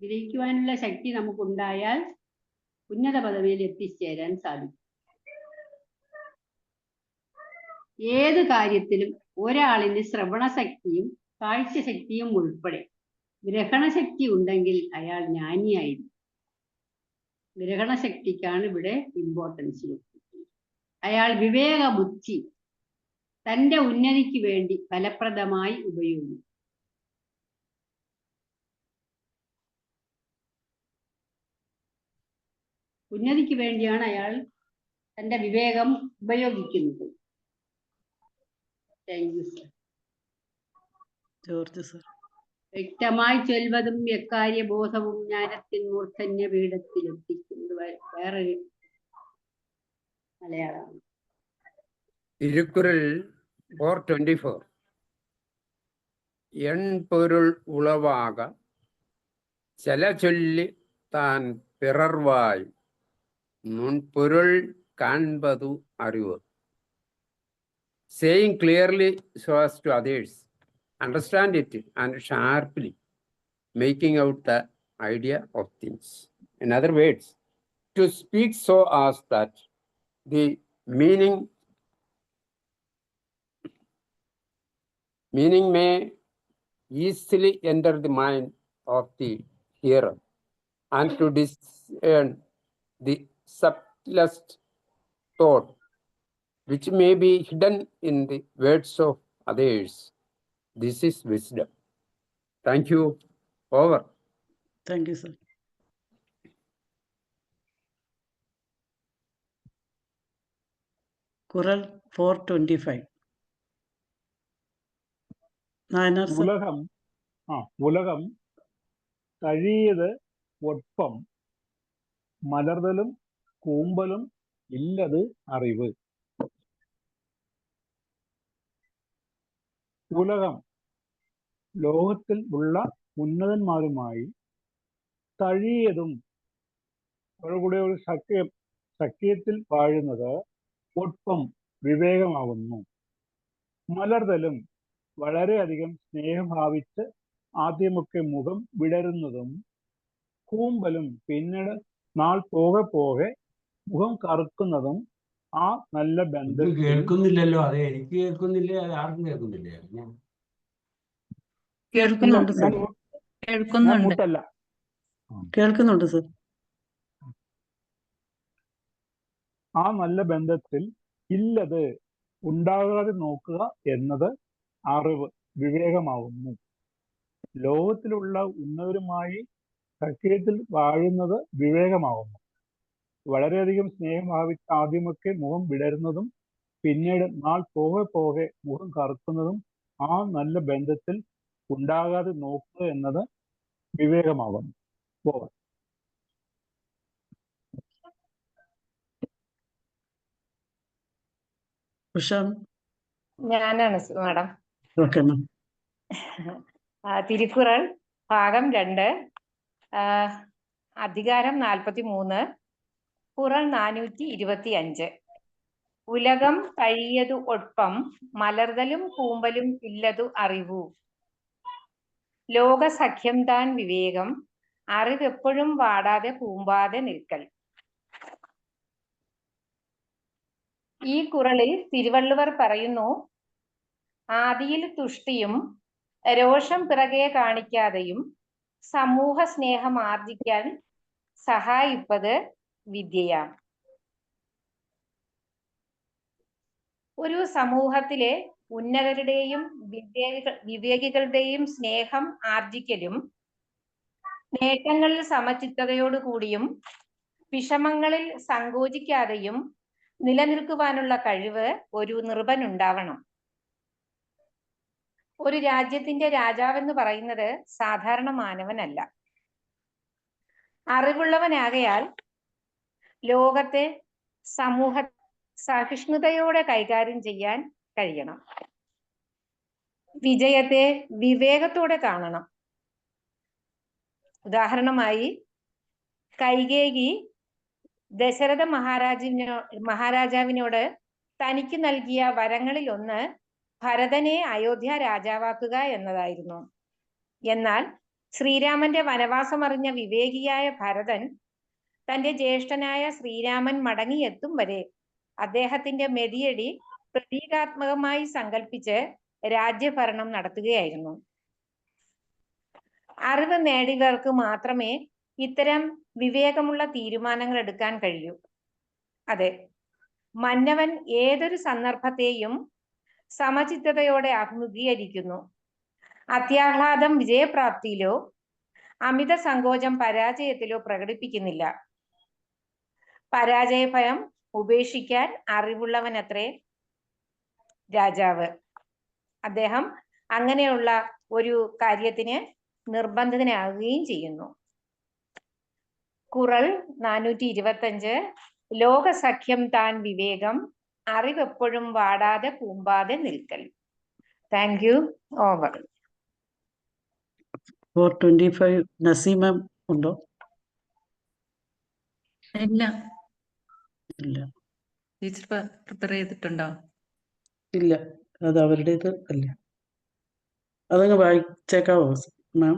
ഗ്രഹിക്കുവാനുള്ള ശക്തി നമുക്കുണ്ടായാൽ ഉന്നത പദവിയിൽ എത്തിച്ചേരാൻ സാധിക്കും. ഏത് കാര്യത്തിലും ഒരാളിന് ശ്രവണശക്തിയും കാഴ്ചശക്തിയും ഉൾപ്പെടെ ഗ്രഹണശക്തി ഉണ്ടെങ്കിൽ അയാൾ ജ്ഞാനിയായിരിക്കും. ഗ്രഹണശക്തിക്കാണ് ഇവിടെ ഇമ്പോർട്ടൻസ്. അയാൾ വിവേകബുദ്ധി തന്റെ ഉന്നതിക്ക് വേണ്ടി ഫലപ്രദമായി ഉപയോഗിക്കും. ഉന്നതിക്ക് വേണ്ടിയാണ് അയാൾ തന്റെ വിവേകം ഉപയോഗിക്കുന്നത്. Thank you sir. George sir. വ്യക്തമായി ചൊൽവതും എക്കാര്യബോധവും ജ്ഞാനത്തിൻ മൂർധന്യ പീഠത്തിലെത്തിക്കുന്നത്. വേറൊരു മലയാളമാണ്. തിരുക്കുറൾ 424 എൺപൊരുൾ ഉളവാക ചില ചൊല്ലി താൻ പിറർവായി നുൺപൊരുൾ കാൺപതു അറിവ്. Saying clearly so as to others understand it and sharply making out the idea of things. In other words, to speak so as that the meaning may easily enter the mind of the hearer and to discern the subtlest thought which may be hidden in the words of others This is wisdom. Thank you. Over. Thank you, sir. Kural 425. Nayanar sir. ഉലകം കഴിയത് ഒപ്പം മലർതലും കൂമ്പലും ഇല്ലത് അറിവ്. ഉലകം ലോകത്തിൽ ഉള്ള ഉന്നതന്മാരുമായി കഴിയതും അവരുടെ ഒരു സഖ്യത്തിൽ വാഴുന്നത് ഒപ്പം വിവേകമാകുന്നു. മലർതലും വളരെയധികം സ്നേഹം ഭാവിച്ച് ആദ്യമൊക്കെ മുഖം വിടരുന്നതും കൂമ്പലും പിന്നീട് നാൾ പോകെ പോകെ മുഖം കറുക്കുന്നതും ആ നല്ല ബന്ധം. കേൾക്കുന്നില്ലല്ലോ. അതെ, എനിക്ക് കേൾക്കുന്നില്ല, അത് ആർക്കും കേൾക്കുന്നില്ല. കേൾക്കുന്നുണ്ട് സർ. മുട്ടല്ല. കേൾക്കുന്നുണ്ട് സർ. ആ നല്ല ബന്ധത്തിൽ ഇല്ലത് ഉണ്ടാകാതെ നോക്കുക എന്നത് അറിവ്, വിവേകമാകുന്നു. ലോകത്തിലുള്ള ഉന്നതരുമായി സഖ്യത്തിൽ വാഴുന്നത് വിവേകമാകുന്നു. വളരെയധികം സ്നേഹം ഭാവിച്ച് ആദ്യമൊക്കെ മുഖം വിടരുന്നതും പിന്നീട് നാൾ പോകെ പോകെ മുഖം കറുക്കുന്നതും ആ നല്ല ബന്ധത്തിൽ ഉണ്ടാകാതെ നോക്കുക എന്നത് വിവേകമാകുന്നു. ഞാനാണ് മാഡം. Okay ma'am. തിരുക്കുറൾ ഭാഗം 2, അധികാരം 43, കുറൾ 425. ഉലകം കഴിയതു ഒപ്പം മലർതലും കൂമ്പലും ഇല്ലതു അറിവു. ലോകസഖ്യം താൻ വിവേകം അറിവെപ്പോഴും വാടാതെ കൂമ്പാതെ നിൽക്കൽ. ഈ കുറളിൽ തിരുവള്ളുവർ പറയുന്നു, ആദിയിൽ തുഷ്ടിയും രോഷം പിറകെ കാണിക്കാതെയും സമൂഹ സ്നേഹം ആർജിക്കാൻ സഹായിപ്പത് വിദ്യയാം. ഒരു സമൂഹത്തിലെ ഉന്നതരുടെയും വിവേകികളുടെയും സ്നേഹം ആർജിക്കലും നേട്ടങ്ങളിൽ സമചിത്തതയോടുകൂടിയും വിഷമങ്ങളിൽ സങ്കോചിക്കാതെയും നിലനിൽക്കുവാനുള്ള കഴിവ് ഒരു നിർഭനുണ്ടാവണം. ഒരു രാജ്യത്തിന്റെ രാജാവെന്ന് പറയുന്നത് സാധാരണ മാനവനല്ല, അറിവുള്ളവനാകയാൽ ലോകത്തെ സമൂഹ സഹിഷ്ണുതയോടെ കൈകാര്യം ചെയ്യാൻ കഴിയണം. വിജയത്തെ വിവേകത്തോടെ കാണണം. ഉദാഹരണമായി, കൈകേയി ദശരഥ മഹാരാജാവിനോട് തനിക്ക് നൽകിയ വരങ്ങളിൽ ഒന്ന് ഭരതനെ അയോധ്യ രാജാവാക്കുക എന്നതായിരുന്നു. എന്നാൽ ശ്രീരാമന്റെ വനവാസം അറിഞ്ഞ വിവേകിയായ ഭരതൻ തന്റെ ജ്യേഷ്ഠനായ ശ്രീരാമൻ മടങ്ങിയെത്തും വരെ അദ്ദേഹത്തിന്റെ മെതിയടി പ്രതീകാത്മകമായി സങ്കല്പിച്ച് രാജ്യഭരണം നടത്തുകയായിരുന്നു. അറിവ് നേടിയവർക്ക് മാത്രമേ ഇത്തരം വിവേകമുള്ള തീരുമാനങ്ങൾ എടുക്കാൻ കഴിയൂ. അതെ, മന്നവൻ ഏതൊരു സന്ദർഭത്തെയും സമചിത്തതയോടെ അഭിമുഖീകരിക്കുന്നു. അത്യാഹ്ലാദം വിജയപ്രാപ്തിയിലോ അമിത സങ്കോചം പരാജയത്തിലോ പ്രകടിപ്പിക്കുന്നില്ല. പരാജയഭയം ഉപേക്ഷിക്കാൻ അറിവുള്ളവനത്രേ രാജാവ്. അദ്ദേഹം അങ്ങനെയുള്ള ഒരു കാര്യത്തിന് നിർബന്ധിതനാകുകയും ചെയ്യുന്നു. കുറൾ 425, ലോകസഖ്യം താൻ വിവേകം അറിവെപ്പോഴും വാടാതെ കൂമ്പാതെ നിൽക്കൽ. Thank you. ഓവർ. 425 നസീമ ഉണ്ടോ? ഇല്ല. ഇല്ല. ടീച്ചർ പ്രിപ്പയർ ചെയ്തിട്ടുണ്ടോ? ഇല്ല, അത് അവരുടേത് അല്ല. അതങ്ങ് വായിച്ചേക്കാവോ മാം?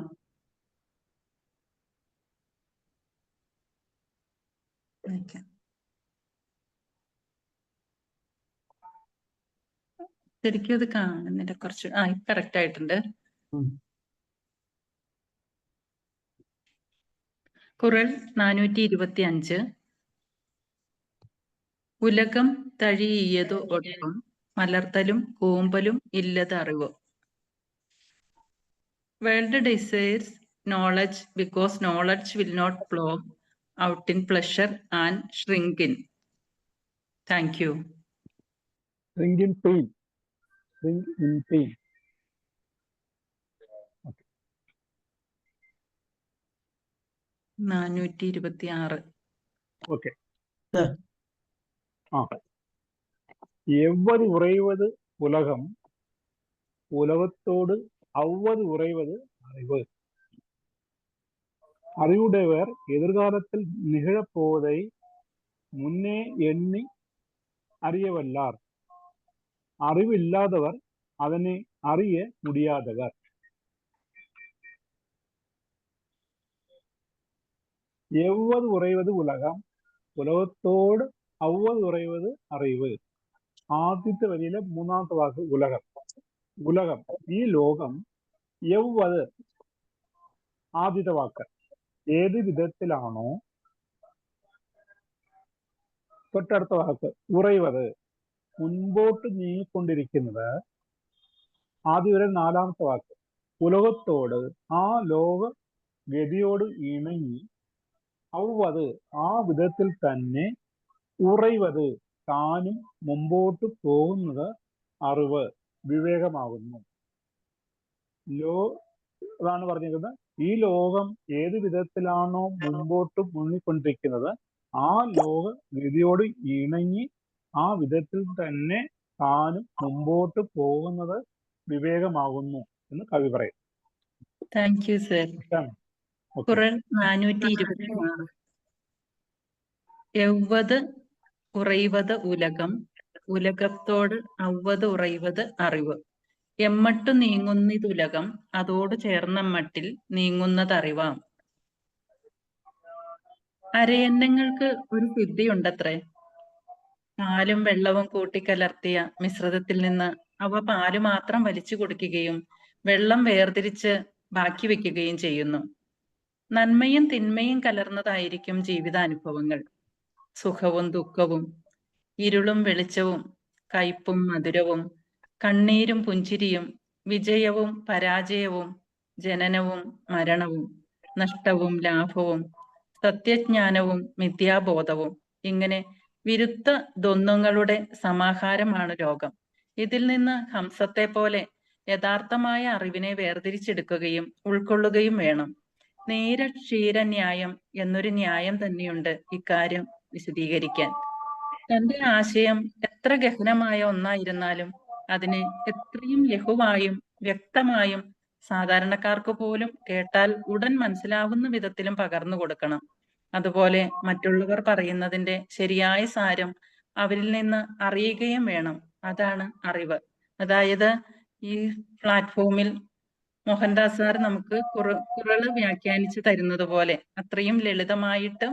ശരിക്കും അത് കാണുന്നില്ല. കുറച്ച് കറക്റ്റ് ആയിട്ടുണ്ട്. കുറൾ 425. ഉലകം തഴിയതു ഒപ്പം മലർത്തലും കൂമ്പലും ഇല്ലത് അറിവ്. World desires knowledge because knowledge will not flow out in pleasure and shrink in. Thank you. Bring in pain. Bring in pain. 426. Okay. Sir. எவ்வது உறைவது உலகம் உலகத்தோடு அவ்வது உறைவது அறிவு. அறிவுடையவர் எதிர்காலத்தில் நிகழப்போவதை முன்னே எண்ணி அறியவல்லார். அறிவு இல்லாதவர் அதனை அறிய முடியாதவர். எவ்வது உறைவது உலகம் ഉലകത്തോട് അവ്വത് ഉറയുന്നത് അറിവ്. ആദ്യത്തെ വരിയിലെ മൂന്നാമത്തെ വാക്ക് ഉലകം. ഉലകം, ഈ ലോകം. എവ്വത് ആദ്യത്തെ വാക്ക്. ഏത് വിധത്തിലാണോ. തൊട്ടടുത്ത വാക്ക് ഉറയുന്നത്, മുൻപോട്ട് നീങ്ങിക്കൊണ്ടിരിക്കുന്നത്. ആദ്യം വരെ നാലാമത്തെ വാക്ക് ഉലകത്തോട്, ആ ലോക ഗതിയോട് ഇണങ്ങി. അവ്വത്, ആ വിധത്തിൽ തന്നെ. ഉറയുന്നത്, താനും മുമ്പോട്ട് പോകുന്നത് അറിവ്, വിവേകമാകുന്നു. അതാണ് പറഞ്ഞിരിക്കുന്നത്. ഈ ലോകം ഏത് വിധത്തിലാണോ മുമ്പോട്ട് മുങ്ങിക്കൊണ്ടിരിക്കുന്നത്, ആ ലോക ഗതിയോട് ഇണങ്ങി ആ വിധത്തിൽ തന്നെ താനും മുമ്പോട്ട് പോകുന്നത് വിവേകമാകുന്നു എന്ന് കവി പറയും. Thank you sir. ഖുർആൻ 426. എവ്വത് ഉറൈവത് ഉലകം ഉലകത്തോട് അവ്വത് ഉറൈവത് അറിവ്. എമ്മട്ടു നീങ്ങുന്നിതുലകം അതോട് ചേർന്ന മട്ടിൽ നീങ്ങുന്നതറിവാം. അരയന്നങ്ങൾക്ക് ഒരു സിദ്ധിയുണ്ടത്രേ. പാലും വെള്ളവും കൂട്ടിക്കലർത്തിയ മിശ്രിതത്തിൽ നിന്ന് അവ പാല് മാത്രം വലിച്ചു കുടിക്കുകയും വെള്ളം വേർതിരിച്ച് ബാക്കി വെക്കുകയും ചെയ്യുന്നു. നന്മയും തിന്മയും കലർന്നതായിരിക്കും ജീവിതാനുഭവങ്ങൾ. സുഖവും ദുഃഖവും, ഇരുളും വെളിച്ചവും, കയ്പും മധുരവും, കണ്ണീരും പുഞ്ചിരിയും, വിജയവും പരാജയവും, ജനനവും മരണവും, നഷ്ടവും ലാഭവും, സത്യജ്ഞാനവും മിഥ്യാബോധവും, ഇങ്ങനെ വിരുദ്ധ ദ്വന്ദ്ങ്ങളുടെ സമാഹാരമാണ് ലോകം. ഇതിൽ നിന്ന് ഹംസത്തെ പോലെ യഥാർത്ഥമായ അറിവിനെ വേർതിരിച്ചെടുക്കുകയും ഉൾക്കൊള്ളുകയും വേണം. നേര ക്ഷീരന്യായം എന്നൊരു ന്യായം തന്നെയുണ്ട് ഇക്കാര്യം വിശദീകരിക്കാൻ. തന്റെ ആശയം എത്ര ഗഹനമായ ഒന്നായിരുന്നാലും അതിനെ എത്രയും ലഘുവായും വ്യക്തമായും സാധാരണക്കാർക്ക് പോലും കേട്ടാൽ ഉടൻ മനസ്സിലാവുന്ന വിധത്തിലും പകർന്നു കൊടുക്കണം. അതുപോലെ മറ്റുള്ളവർ പറയുന്നതിന്റെ ശരിയായ സാരം അവരിൽ നിന്ന് അറിയുകയും വേണം. അതാണ് അറിവ്. അതായത് ഈ പ്ലാറ്റ്ഫോമിൽ മോഹൻദാസ് സാർ നമുക്ക് കുറള് വ്യാഖ്യാനിച്ച് തരുന്നത് പോലെ അത്രയും ലളിതമായിട്ട്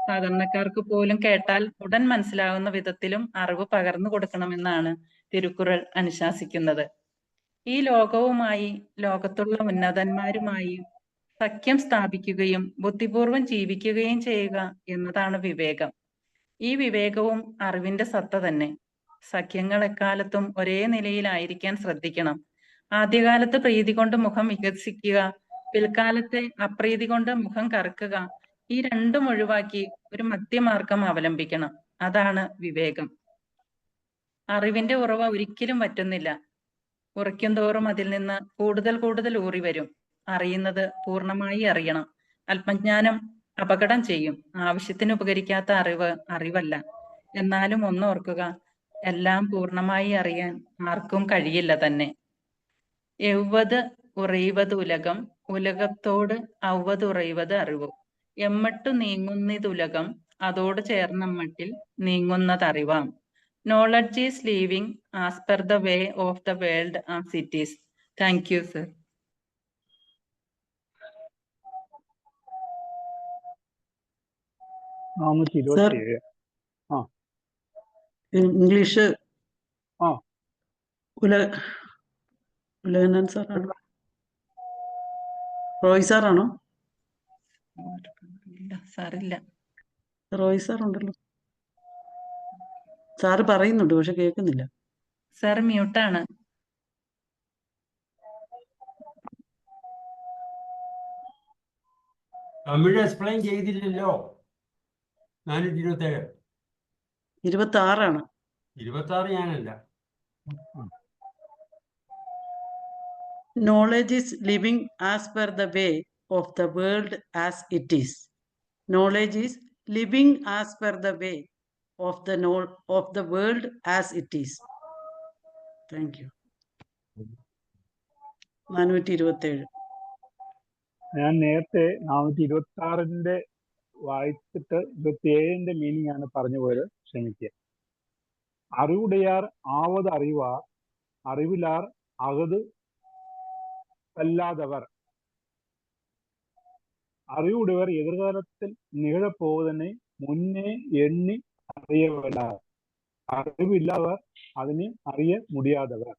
സാധാരണക്കാർക്ക് പോലും കേട്ടാൽ ഉടൻ മനസ്സിലാകുന്ന വിധത്തിലും അറിവ് പകർന്നു കൊടുക്കണമെന്നാണ് തിരുക്കുറൾ അനുശാസിക്കുന്നത്. ഈ ലോകവുമായി ലോകത്തുള്ള ഉന്നതന്മാരുമായി സഖ്യം സ്ഥാപിക്കുകയും ബുദ്ധിപൂർവം ജീവിക്കുകയും ചെയ്യുക എന്നതാണ് വിവേകം. ഈ വിവേകവും അറിവിന്റെ സത്ത തന്നെ. സഖ്യങ്ങൾ എക്കാലത്തും ഒരേ നിലയിലായിരിക്കാൻ ശ്രദ്ധിക്കണം. ആദ്യകാലത്ത് പ്രീതി കൊണ്ട് മുഖം വികസിക്കുക, പിൽക്കാലത്തെ അപ്രീതി കൊണ്ട് മുഖം കറുക്കുക, ഈ രണ്ടും ഒഴിവാക്കി ഒരു മധ്യമാർഗം അവലംബിക്കണം. അതാണ് വിവേകം. അറിവിന്റെ ഉറവ ഒരിക്കലും വറ്റുന്നില്ല. ഉറയ്ക്കും തോറും അതിൽ നിന്ന് കൂടുതൽ കൂടുതൽ ഊറി വരും. അറിയുന്നത് പൂർണ്ണമായി അറിയണം. അല്പജ്ഞാനം അപകടം ചെയ്യും. ആവശ്യത്തിന് ഉപകരിക്കാത്ത അറിവ് അറിവല്ല. എന്നാലും ഒന്നോർക്കുക, എല്ലാം പൂർണ്ണമായി അറിയാൻ ആർക്കും കഴിയില്ല തന്നെ. എവ്വത് ഉറൈവത് ഉലകം ഉലകത്തോട് അവ്വത് ഉറൈവത് അറിവ്. എമ്മട്ടു നീങ്ങുന്നിതുലകം അതോട് ചേർന്ന മട്ടിൽ നീങ്ങുന്നതറിവാം. Knowledge is living as per the way of the world as it is. Thank you sir. English Ulaganathan സാറാണോ? റോയ് സാറാണോ? സാറില്ല. റോയ് സാർ ഉണ്ടല്ലോ. സാറ് പറയുന്നുണ്ട് പക്ഷെ കേൾക്കുന്നില്ല. സാർ മ്യൂട്ടാണ്. തമിഴ് എക്സ്പ്ലെയിൻ ചെയ്തില്ലല്ലോ. 427. 26 26 ഞാനല്ല. Knowledge is living as per the way of the world as it is. Knowledge is living as per the way of the world as it is. Thank you. 427. ഞാൻ നേരത്തെ 426 വായിച്ചിട്ട് 27 മീനിങ് ആണ് പറഞ്ഞു പോയത്, ക്ഷമിക്കുക. അറിവുടയാർ ആവത് അറിവാർ അറിവിലാർ അകത് അല്ലാതവർ. അറിവുടയവർ എതിർകാലത്തിൽ നികഴപ്പോവതിനെ മുന്നേ എണ്ണി അറിയവല്ലാർ. അറിവില്ലാതവർ അതിനെ അറിയ മുടിയാതവർ.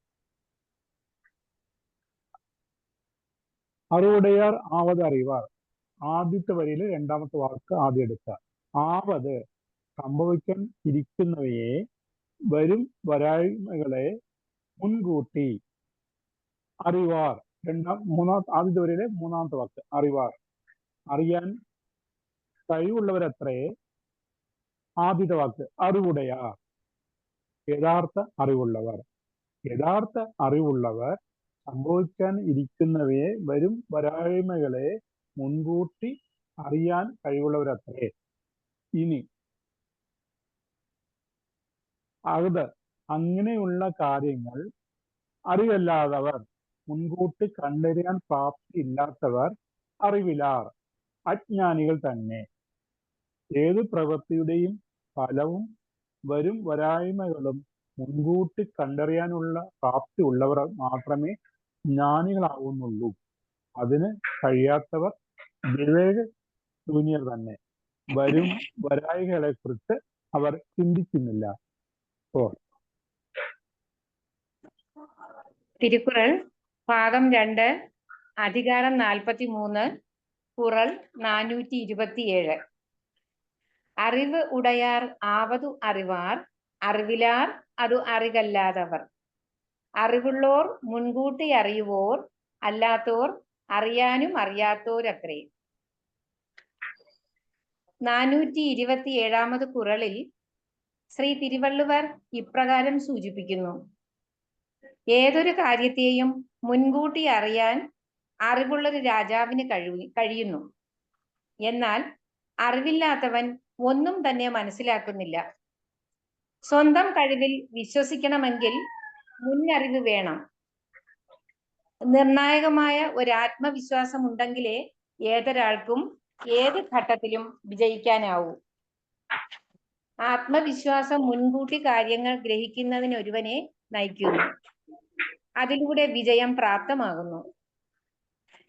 അറിവുടയാർ ആവത് അറിവാർ. ആദ്യത്തെ വരിയിൽ രണ്ടാമത്തെ വാക്ക് ആദ്യം എടുക്കുക. ആവത് സംഭവിക്കാൻ ഇരിക്കുന്നവയെ വരും വരായ്മകളെ മുൻകൂട്ടി അറിവാർ. ആദ്യത്തെ വരിയിലെ മൂന്നാമത്തെ വാക്ക് അറിവാർ. അറിയാൻ കഴിവുള്ളവരത്രേ. ആദ്യത്തെ വാക്ക് അറിവുടയാർ. യഥാർത്ഥ അറിവുള്ളവർ. യഥാർത്ഥ അറിവുള്ളവർ സംഭവിക്കാൻ ഇരിക്കുന്നവയെ വരും വരായ്മകളെ മുൻകൂട്ടി അറിയാൻ കഴിവുള്ളവരത്രേ. ഇനി അത് അങ്ങനെയുള്ള കാര്യങ്ങൾ അറിവല്ലാത്തവർ, മുൻകൂട്ടി കണ്ടറിയാൻ പ്രാപ്തിയില്ലാത്തവർ അറിവിലാർ, അജ്ഞാനികൾ തന്നെ. ഏത് പ്രവൃത്തിയുടെയും ഫലവും വരും വരായ്മകളും മുൻകൂട്ടി കണ്ടറിയാനുള്ള പ്രാപ്തി ഉള്ളവർ മാത്രമേ ജ്ഞാനികളാവുന്നുള്ളൂ. അതിന് കഴിയാത്തവർ വിവേക ശൂന്യർ തന്നെ. വരും വരായികളെ കുറിച്ച് അവർ ചിന്തിക്കുന്നില്ല. തിരുക്കുറൾ ഭാഗം 2 അധികാരം 43 കുറൾ 427. അറിവ് ഉടയാർ ആവതു അറിവാർ അറിവിലാർ അതു അറികല്ലാതവർ. അറിവുള്ളോർ മുൻകൂട്ടി അറിയുവോർ അല്ലാത്തോർ അറിയാനും അറിയാത്തോരത്രേ. 427 കുറളിൽ ശ്രീ തിരുവള്ളുവർ ഇപ്രകാരം സൂചിപ്പിക്കുന്നു: ഏതൊരു കാര്യത്തെയും മുൻകൂട്ടി അറിയാൻ അറിവുള്ളൊരു രാജാവിന് കഴിയുന്നു. എന്നാൽ അറിവില്ലാത്തവൻ ഒന്നും തന്നെ മനസ്സിലാക്കുന്നില്ല. സ്വന്തം കഴിവിൽ വിശ്വസിക്കണമെങ്കിൽ മുന്നറിവ് വേണം. നിർണായകമായ ഒരു ആത്മവിശ്വാസം ഉണ്ടെങ്കിലേ ഏതൊരാൾക്കും ഏത് ഘട്ടത്തിലും വിജയിക്കാനാവൂ. ആത്മവിശ്വാസം മുൻകൂട്ടി കാര്യങ്ങൾ ഗ്രഹിക്കുന്നതിന് ഒരുവനെ നയിക്കുന്നു. അതിലൂടെ വിജയം പ്രാപ്തമാകുന്നു.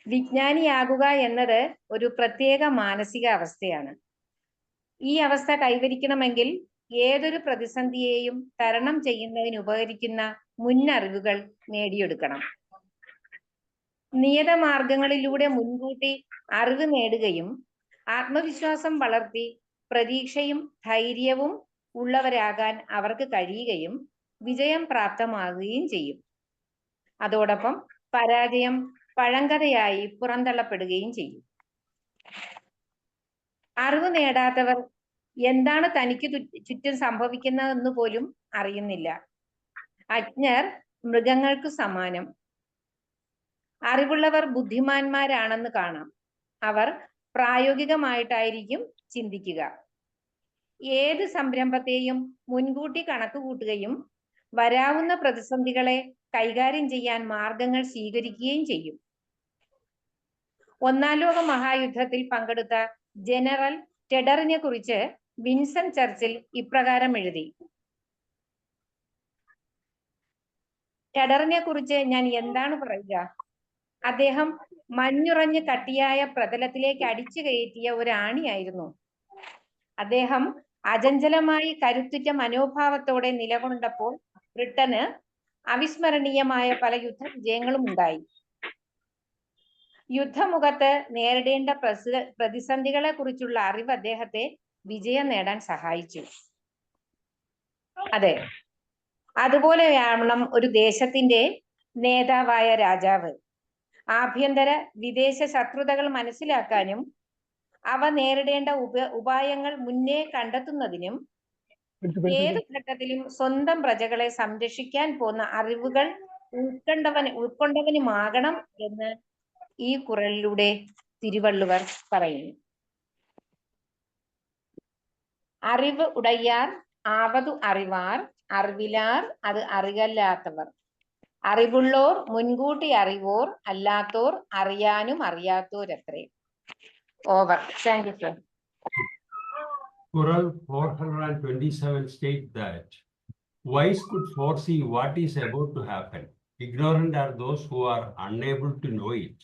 വിജ്ഞാനിയാകുക എന്നത് ഒരു പ്രത്യേക മാനസിക അവസ്ഥയാണ്. ഈ അവസ്ഥ കൈവരിക്കണമെങ്കിൽ ഏതൊരു പ്രതിസന്ധിയെയും തരണം ചെയ്യുന്നതിന് ഉപകരിക്കുന്ന മുന്നറിവുകൾ നേടിയെടുക്കണം. നിയതമാർഗങ്ങളിലൂടെ മുൻകൂട്ടി അറിവ് നേടുകയും ആത്മവിശ്വാസം വളർത്തി പ്രതീക്ഷയും ധൈര്യവും ഉള്ളവരാകാൻ അവർക്ക് കഴിയുകയും വിജയം പ്രാപ്തമാകുകയും ചെയ്യും. അതോടൊപ്പം പരാജയം പഴങ്കഥയായി പുറന്തള്ളപ്പെടുകയും ചെയ്യും. അറിവ് നേടാത്തവർ എന്താണ് തനിക്ക് ചുറ്റും സംഭവിക്കുന്നതെന്ന് പോലും അറിയുന്നില്ല. അജ്ഞർ മൃഗങ്ങൾക്ക് സമാനം. അറിവുള്ളവർ ബുദ്ധിമാന്മാരാണെന്ന് കാണാം. അവർ പ്രായോഗികമായിട്ടായിരിക്കും ചിന്തിക്കുക. ഏത് സംരംഭത്തെയും മുൻകൂട്ടി കണക്കുകൂട്ടുകയും വരാവുന്ന പ്രതിസന്ധികളെ കൈകാര്യം ചെയ്യാൻ മാർഗങ്ങൾ സ്വീകരിക്കുകയും ചെയ്യും. ഒന്നാം ലോക മഹായുദ്ധത്തിൽ പങ്കെടുത്ത ജനറൽ ടെഡറിനെ കുറിച്ച് വിൻസൻ ചർച്ചിൽ ഇപ്രകാരം എഴുതി: ടെഡറിനെ കുറിച്ച് ഞാൻ എന്താണ് പറയുക? അദ്ദേഹം മഞ്ഞുറഞ്ഞ് കട്ടിയായ പ്രതലത്തിലേക്ക് അടിച്ചു കയറ്റിയ ഒരു ആണിയായിരുന്നു. അദ്ദേഹം അചഞ്ചലമായി കരുത്തുറ്റ മനോഭാവത്തോടെ നിലകൊണ്ടപ്പോൾ ബ്രിട്ടന് അവിസ്മരണീയമായ പല യുദ്ധ വിജയങ്ങളും ഉണ്ടായി. യുദ്ധമുഖത്ത് നേരിടേണ്ട പ്രതിസന്ധികളെ കുറിച്ചുള്ള അറിവ് അദ്ദേഹത്തെ വിജയം നേടാൻ സഹായിച്ചു. അതെ, അതുപോലെയാവണം ഒരു ദേശത്തിന്റെ നേതാവായ രാജാവ്. ആഭ്യന്തര വിദേശ ശത്രുതകൾ മനസ്സിലാക്കാനും അവ നേരിടേണ്ട ഉപായങ്ങൾ മുന്നേ കണ്ടെത്തുന്നതിനും ഏത് ഘട്ടത്തിലും സ്വന്തം പ്രജകളെ സംരക്ഷിക്കാൻ പോന്ന അറിവുകൾ ഉൾക്കൊണ്ടവനുമാകണം എന്ന് ഈ കുറളിലൂടെ തിരുവള്ളുവർ പറയുന്നു. അറിവ് ഉടയാർ ആവതു അറിവാർ, അറിവിലാർ അത് അറികല്ലാത്തവർ. അറിവുള്ളോർ മുൻകൂട്ടി അറിവോർ, അല്ലാത്തോർ അറിയാനും അറിയാത്തോരത്രേ. Over. Thank you sir. Qural 427 states that wise could foresee what is about to happen. Ignorant are those who are unable to know it.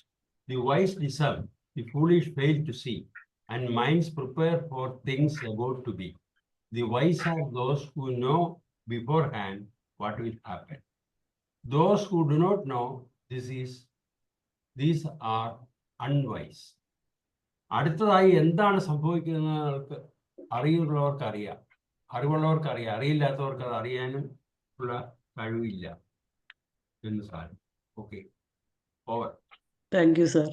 The wise discern, the foolish fail to see, and minds prepare for things about to be. The wise are those who know beforehand what will happen. Those who do not know these are unwise. അടുത്തതായി എന്താണ് സംഭവിക്കുന്നത് അറിവുള്ളവർക്ക് അറിയാം, അറിവുള്ളവർക്ക് അറിയാം, അറിയില്ലാത്തവർക്ക് അത് അറിയാനും ഉള്ള കഴിവില്ല എന്ന് സാരം. Okay, over. Thank you sir.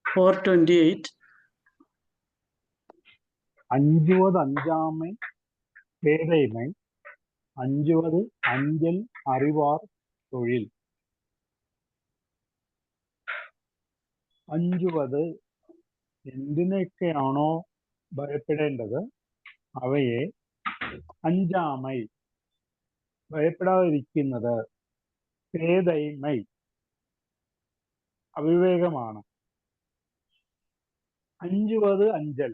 428. അഞ്ചുവത് അഞ്ചാമൈ പേதைமை, അഞ്ചുവത് അഞ്ചൽ അറിവാർ തൊഴിൽ. അഞ്ചുവത് എന്തിനൊക്കെയാണോ ഭയപ്പെടേണ്ടത് അവയെ അഞ്ചാമൈ ഭയപ്പെടാതിരിക്കുന്നത് പേதைமை അവിവേകമാണ്. അഞ്ചുവത് അഞ്ചൽ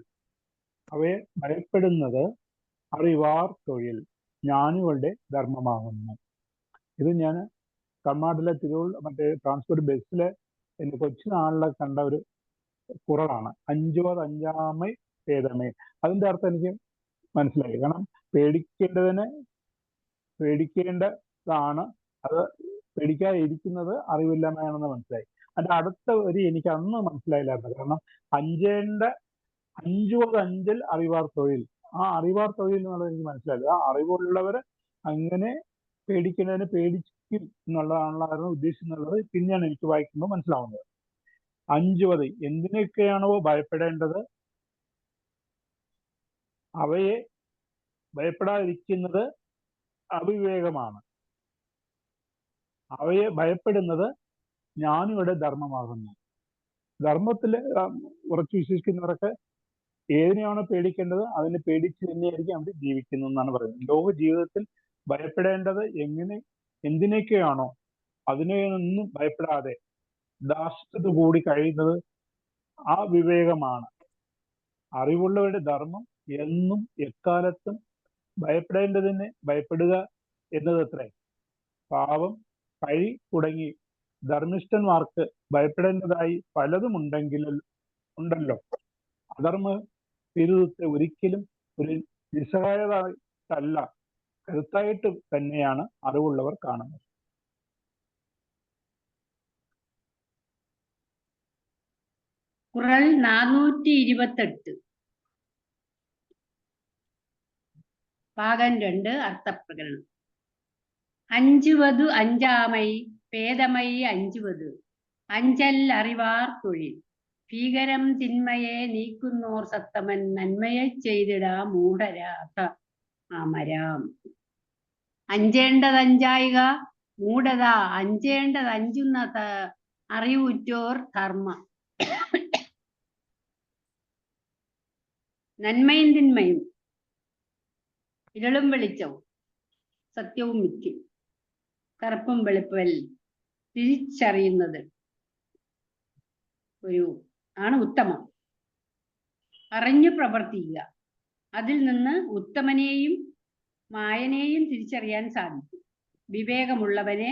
അവയെ ഭയപ്പെടുന്നത് അറിവാർ തൊഴിൽ ജ്ഞാനികളുടെ ധർമ്മമാകുന്നു. ഇത് ഞാൻ കർണാടകയിലെ മറ്റേ ട്രാൻസ്പോർട്ട് ബസ്സിലെ എൻ്റെ കൊച്ചുനാളിലെ കണ്ട ഒരു കുറളാണ്. അഞ്ചുവത് അഞ്ചാമൈ പേതമൈ. അതിൻ്റെ അർത്ഥം എനിക്ക് മനസ്സിലായി. കാരണം പേടിക്കേണ്ടതാണ്, അത് പേടിക്കാതിരിക്കുന്നത് അറിവില്ലായ്മയാണെന്ന് മനസ്സിലായി. അതിൻ്റെ അടുത്ത വരി എനിക്ക് അന്ന് മനസ്സിലായില്ലായിരുന്നു. കാരണം അഞ്ചുവത് അഞ്ചൽ അറിവാർ തൊഴിൽ, ആ അറിവാർ തൊഴിൽ എന്നുള്ളത് എനിക്ക് മനസ്സിലായില്ല. ആ അറിവുള്ളവർ അങ്ങനെ പേടിക്കുന്നതിന് പേടിക്കും എന്നുള്ളതാണല്ലോ ഉദ്ദേശിക്കുന്നുള്ളത് പിന്നെയാണ് എനിക്ക് വായിക്കുമ്പോൾ മനസ്സിലാവുന്നത്. അഞ്ചുവത് എന്തിനൊക്കെയാണോ ഭയപ്പെടേണ്ടത് അവയെ ഭയപ്പെടാതിരിക്കുന്നത് അവിവേകമാണ്. അവയെ ഭയപ്പെടുന്നത് ജ്ഞാനിയുടെ ധർമ്മമാകുന്നു. ധർമ്മത്തിൽ ഉറച്ചു വിശ്വസിക്കുന്നവരൊക്കെ ഏതിനെയാണോ പേടിക്കേണ്ടത് അതിനെ പേടിച്ച് തന്നെയായിരിക്കും അവർ ജീവിക്കുന്നു എന്നാണ് പറയുന്നത്. ലോക ജീവിതത്തിൽ ഭയപ്പെടേണ്ടത് എന്തിനൊക്കെയാണോ അതിനെയൊന്നും ഭയപ്പെടാതെ ദാർഷ്ട്യത കൂടി കഴിയുന്നത് ആ വിവേകമാണ്. അറിവുള്ളവരുടെ ധർമ്മം എന്നും എക്കാലത്തും ഭയപ്പെടേണ്ടതിനെ ഭയപ്പെടുക എന്നതത്രേ. പാവം, പഴി തുടങ്ങി ധർമ്മിഷ്ഠന്മാർക്ക് ഭയപ്പെടേണ്ടതായി പലതും ഉണ്ടല്ലോ. അധർമ്മ വിരുദ്ധത്തെ ഒരിക്കലും ഒരു നിസ്സഹായതായിട്ടല്ല, കരുത്തായിട്ട് തന്നെയാണ് അറിവുള്ളവർ കാണുന്നത്. കുറൽ 428 ഭാഗം 2 അർത്ഥപ്രകരണം. അഞ്ചുവതു അഞ്ചാമൈ പേതമൈ അഞ്ചുവത് അഞ്ചൽ അറിവാർ തൊഴിൽ. ഭീകരം തിന്മയെ നീക്കുന്നോർ സത്തമൻ നന്മയെ ചെയ്തിടാ മൂഢരാധ അമരാം. അഞ്ചേണ്ടതഞ്ചായിക മൂഢത അഞ്ചേണ്ടതഞ്ചുന്ന അറിവുറ്റോർ ധർമ്മ. നന്മയും തിന്മയും ഇരളും വെളിച്ചവും സത്യവും മിഥ്യയും കറുപ്പും വെളുപ്പൽ തിരിച്ചറിയുന്നത് ആണ് ഉത്തമം. അറിഞ്ഞു പ്രവർത്തിക്കുക, അതിൽ നിന്ന് ഉത്തമനെയും മായനെയും തിരിച്ചറിയാൻ സാധിക്കും. വിവേകമുള്ളവനെ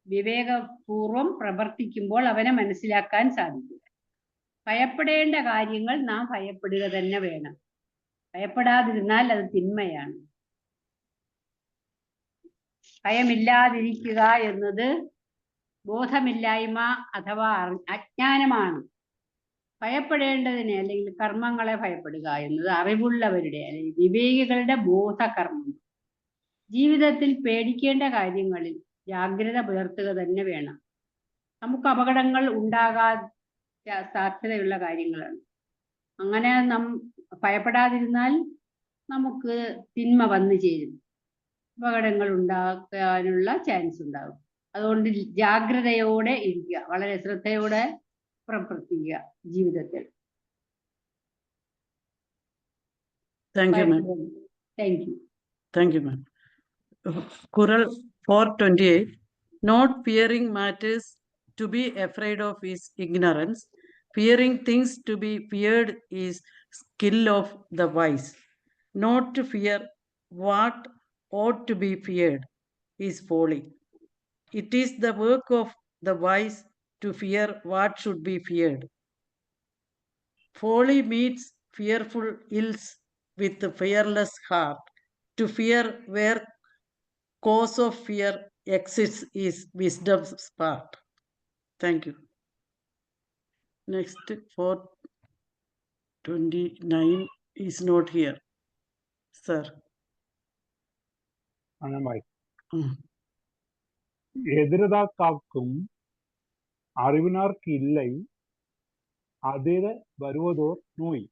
വിവേകപൂർവം പ്രവർത്തിക്കുമ്പോൾ അവനെ മനസ്സിലാക്കാൻ സാധിക്കും. ഭയപ്പെടേണ്ട കാര്യങ്ങൾ നാം ഭയപ്പെടുക തന്നെ വേണം. ഭയപ്പെടാതിരുന്നാൽ അത് തിന്മയാണ്. ഭയമില്ലാതിരിക്കുക എന്നത് ബോധമില്ലായ്മ അഥവാ അജ്ഞാനമാണ്. ഭയപ്പെടേണ്ടതിനെ അല്ലെങ്കിൽ കർമ്മങ്ങളെ ഭയപ്പെടുക എന്നത് അറിവുള്ളവരുടെ അല്ലെങ്കിൽ വിവേകികളുടെ ബോധകർമ്മം. ജീവിതത്തിൽ പേടിക്കേണ്ട കാര്യങ്ങളിൽ ജാഗ്രത പുലർത്തുക തന്നെ വേണം. നമുക്ക് അപകടങ്ങൾ ഉണ്ടാകാതെ സാധ്യതയുള്ള കാര്യങ്ങളാണ്. അങ്ങനെ ഭയപ്പെടാതിരുന്നാൽ നമുക്ക് തിന്മ വന്നു ചേരും, അപകടങ്ങൾ ഉണ്ടാക്കാനുള്ള ചാൻസ് ഉണ്ടാകും. അതുകൊണ്ട് ജാഗ്രതയോടെ ഇരിക്കുക, വളരെ ശ്രദ്ധയോടെ പ്രവർത്തിക്കുക ജീവിതത്തിൽ. Thank you, ma'am. Thank you. Thank you, ma'am. Kural 428. Not fearing matters to be afraid of is ignorance. Fearing things to be feared is skill of the wise. Not to fear what ought to be feared is folly. It is the work of the wise to fear what should be feared. Folly meets fearful ills with a fearless heart. To fear where cause of fear exists is wisdom's part. Thank you. Next, 429 is not here. Sir. അങ്ങനെ எதிரதா காக்கும் அறிவினார்க்கு இல்லை அதிர வருவதோர் நோய்.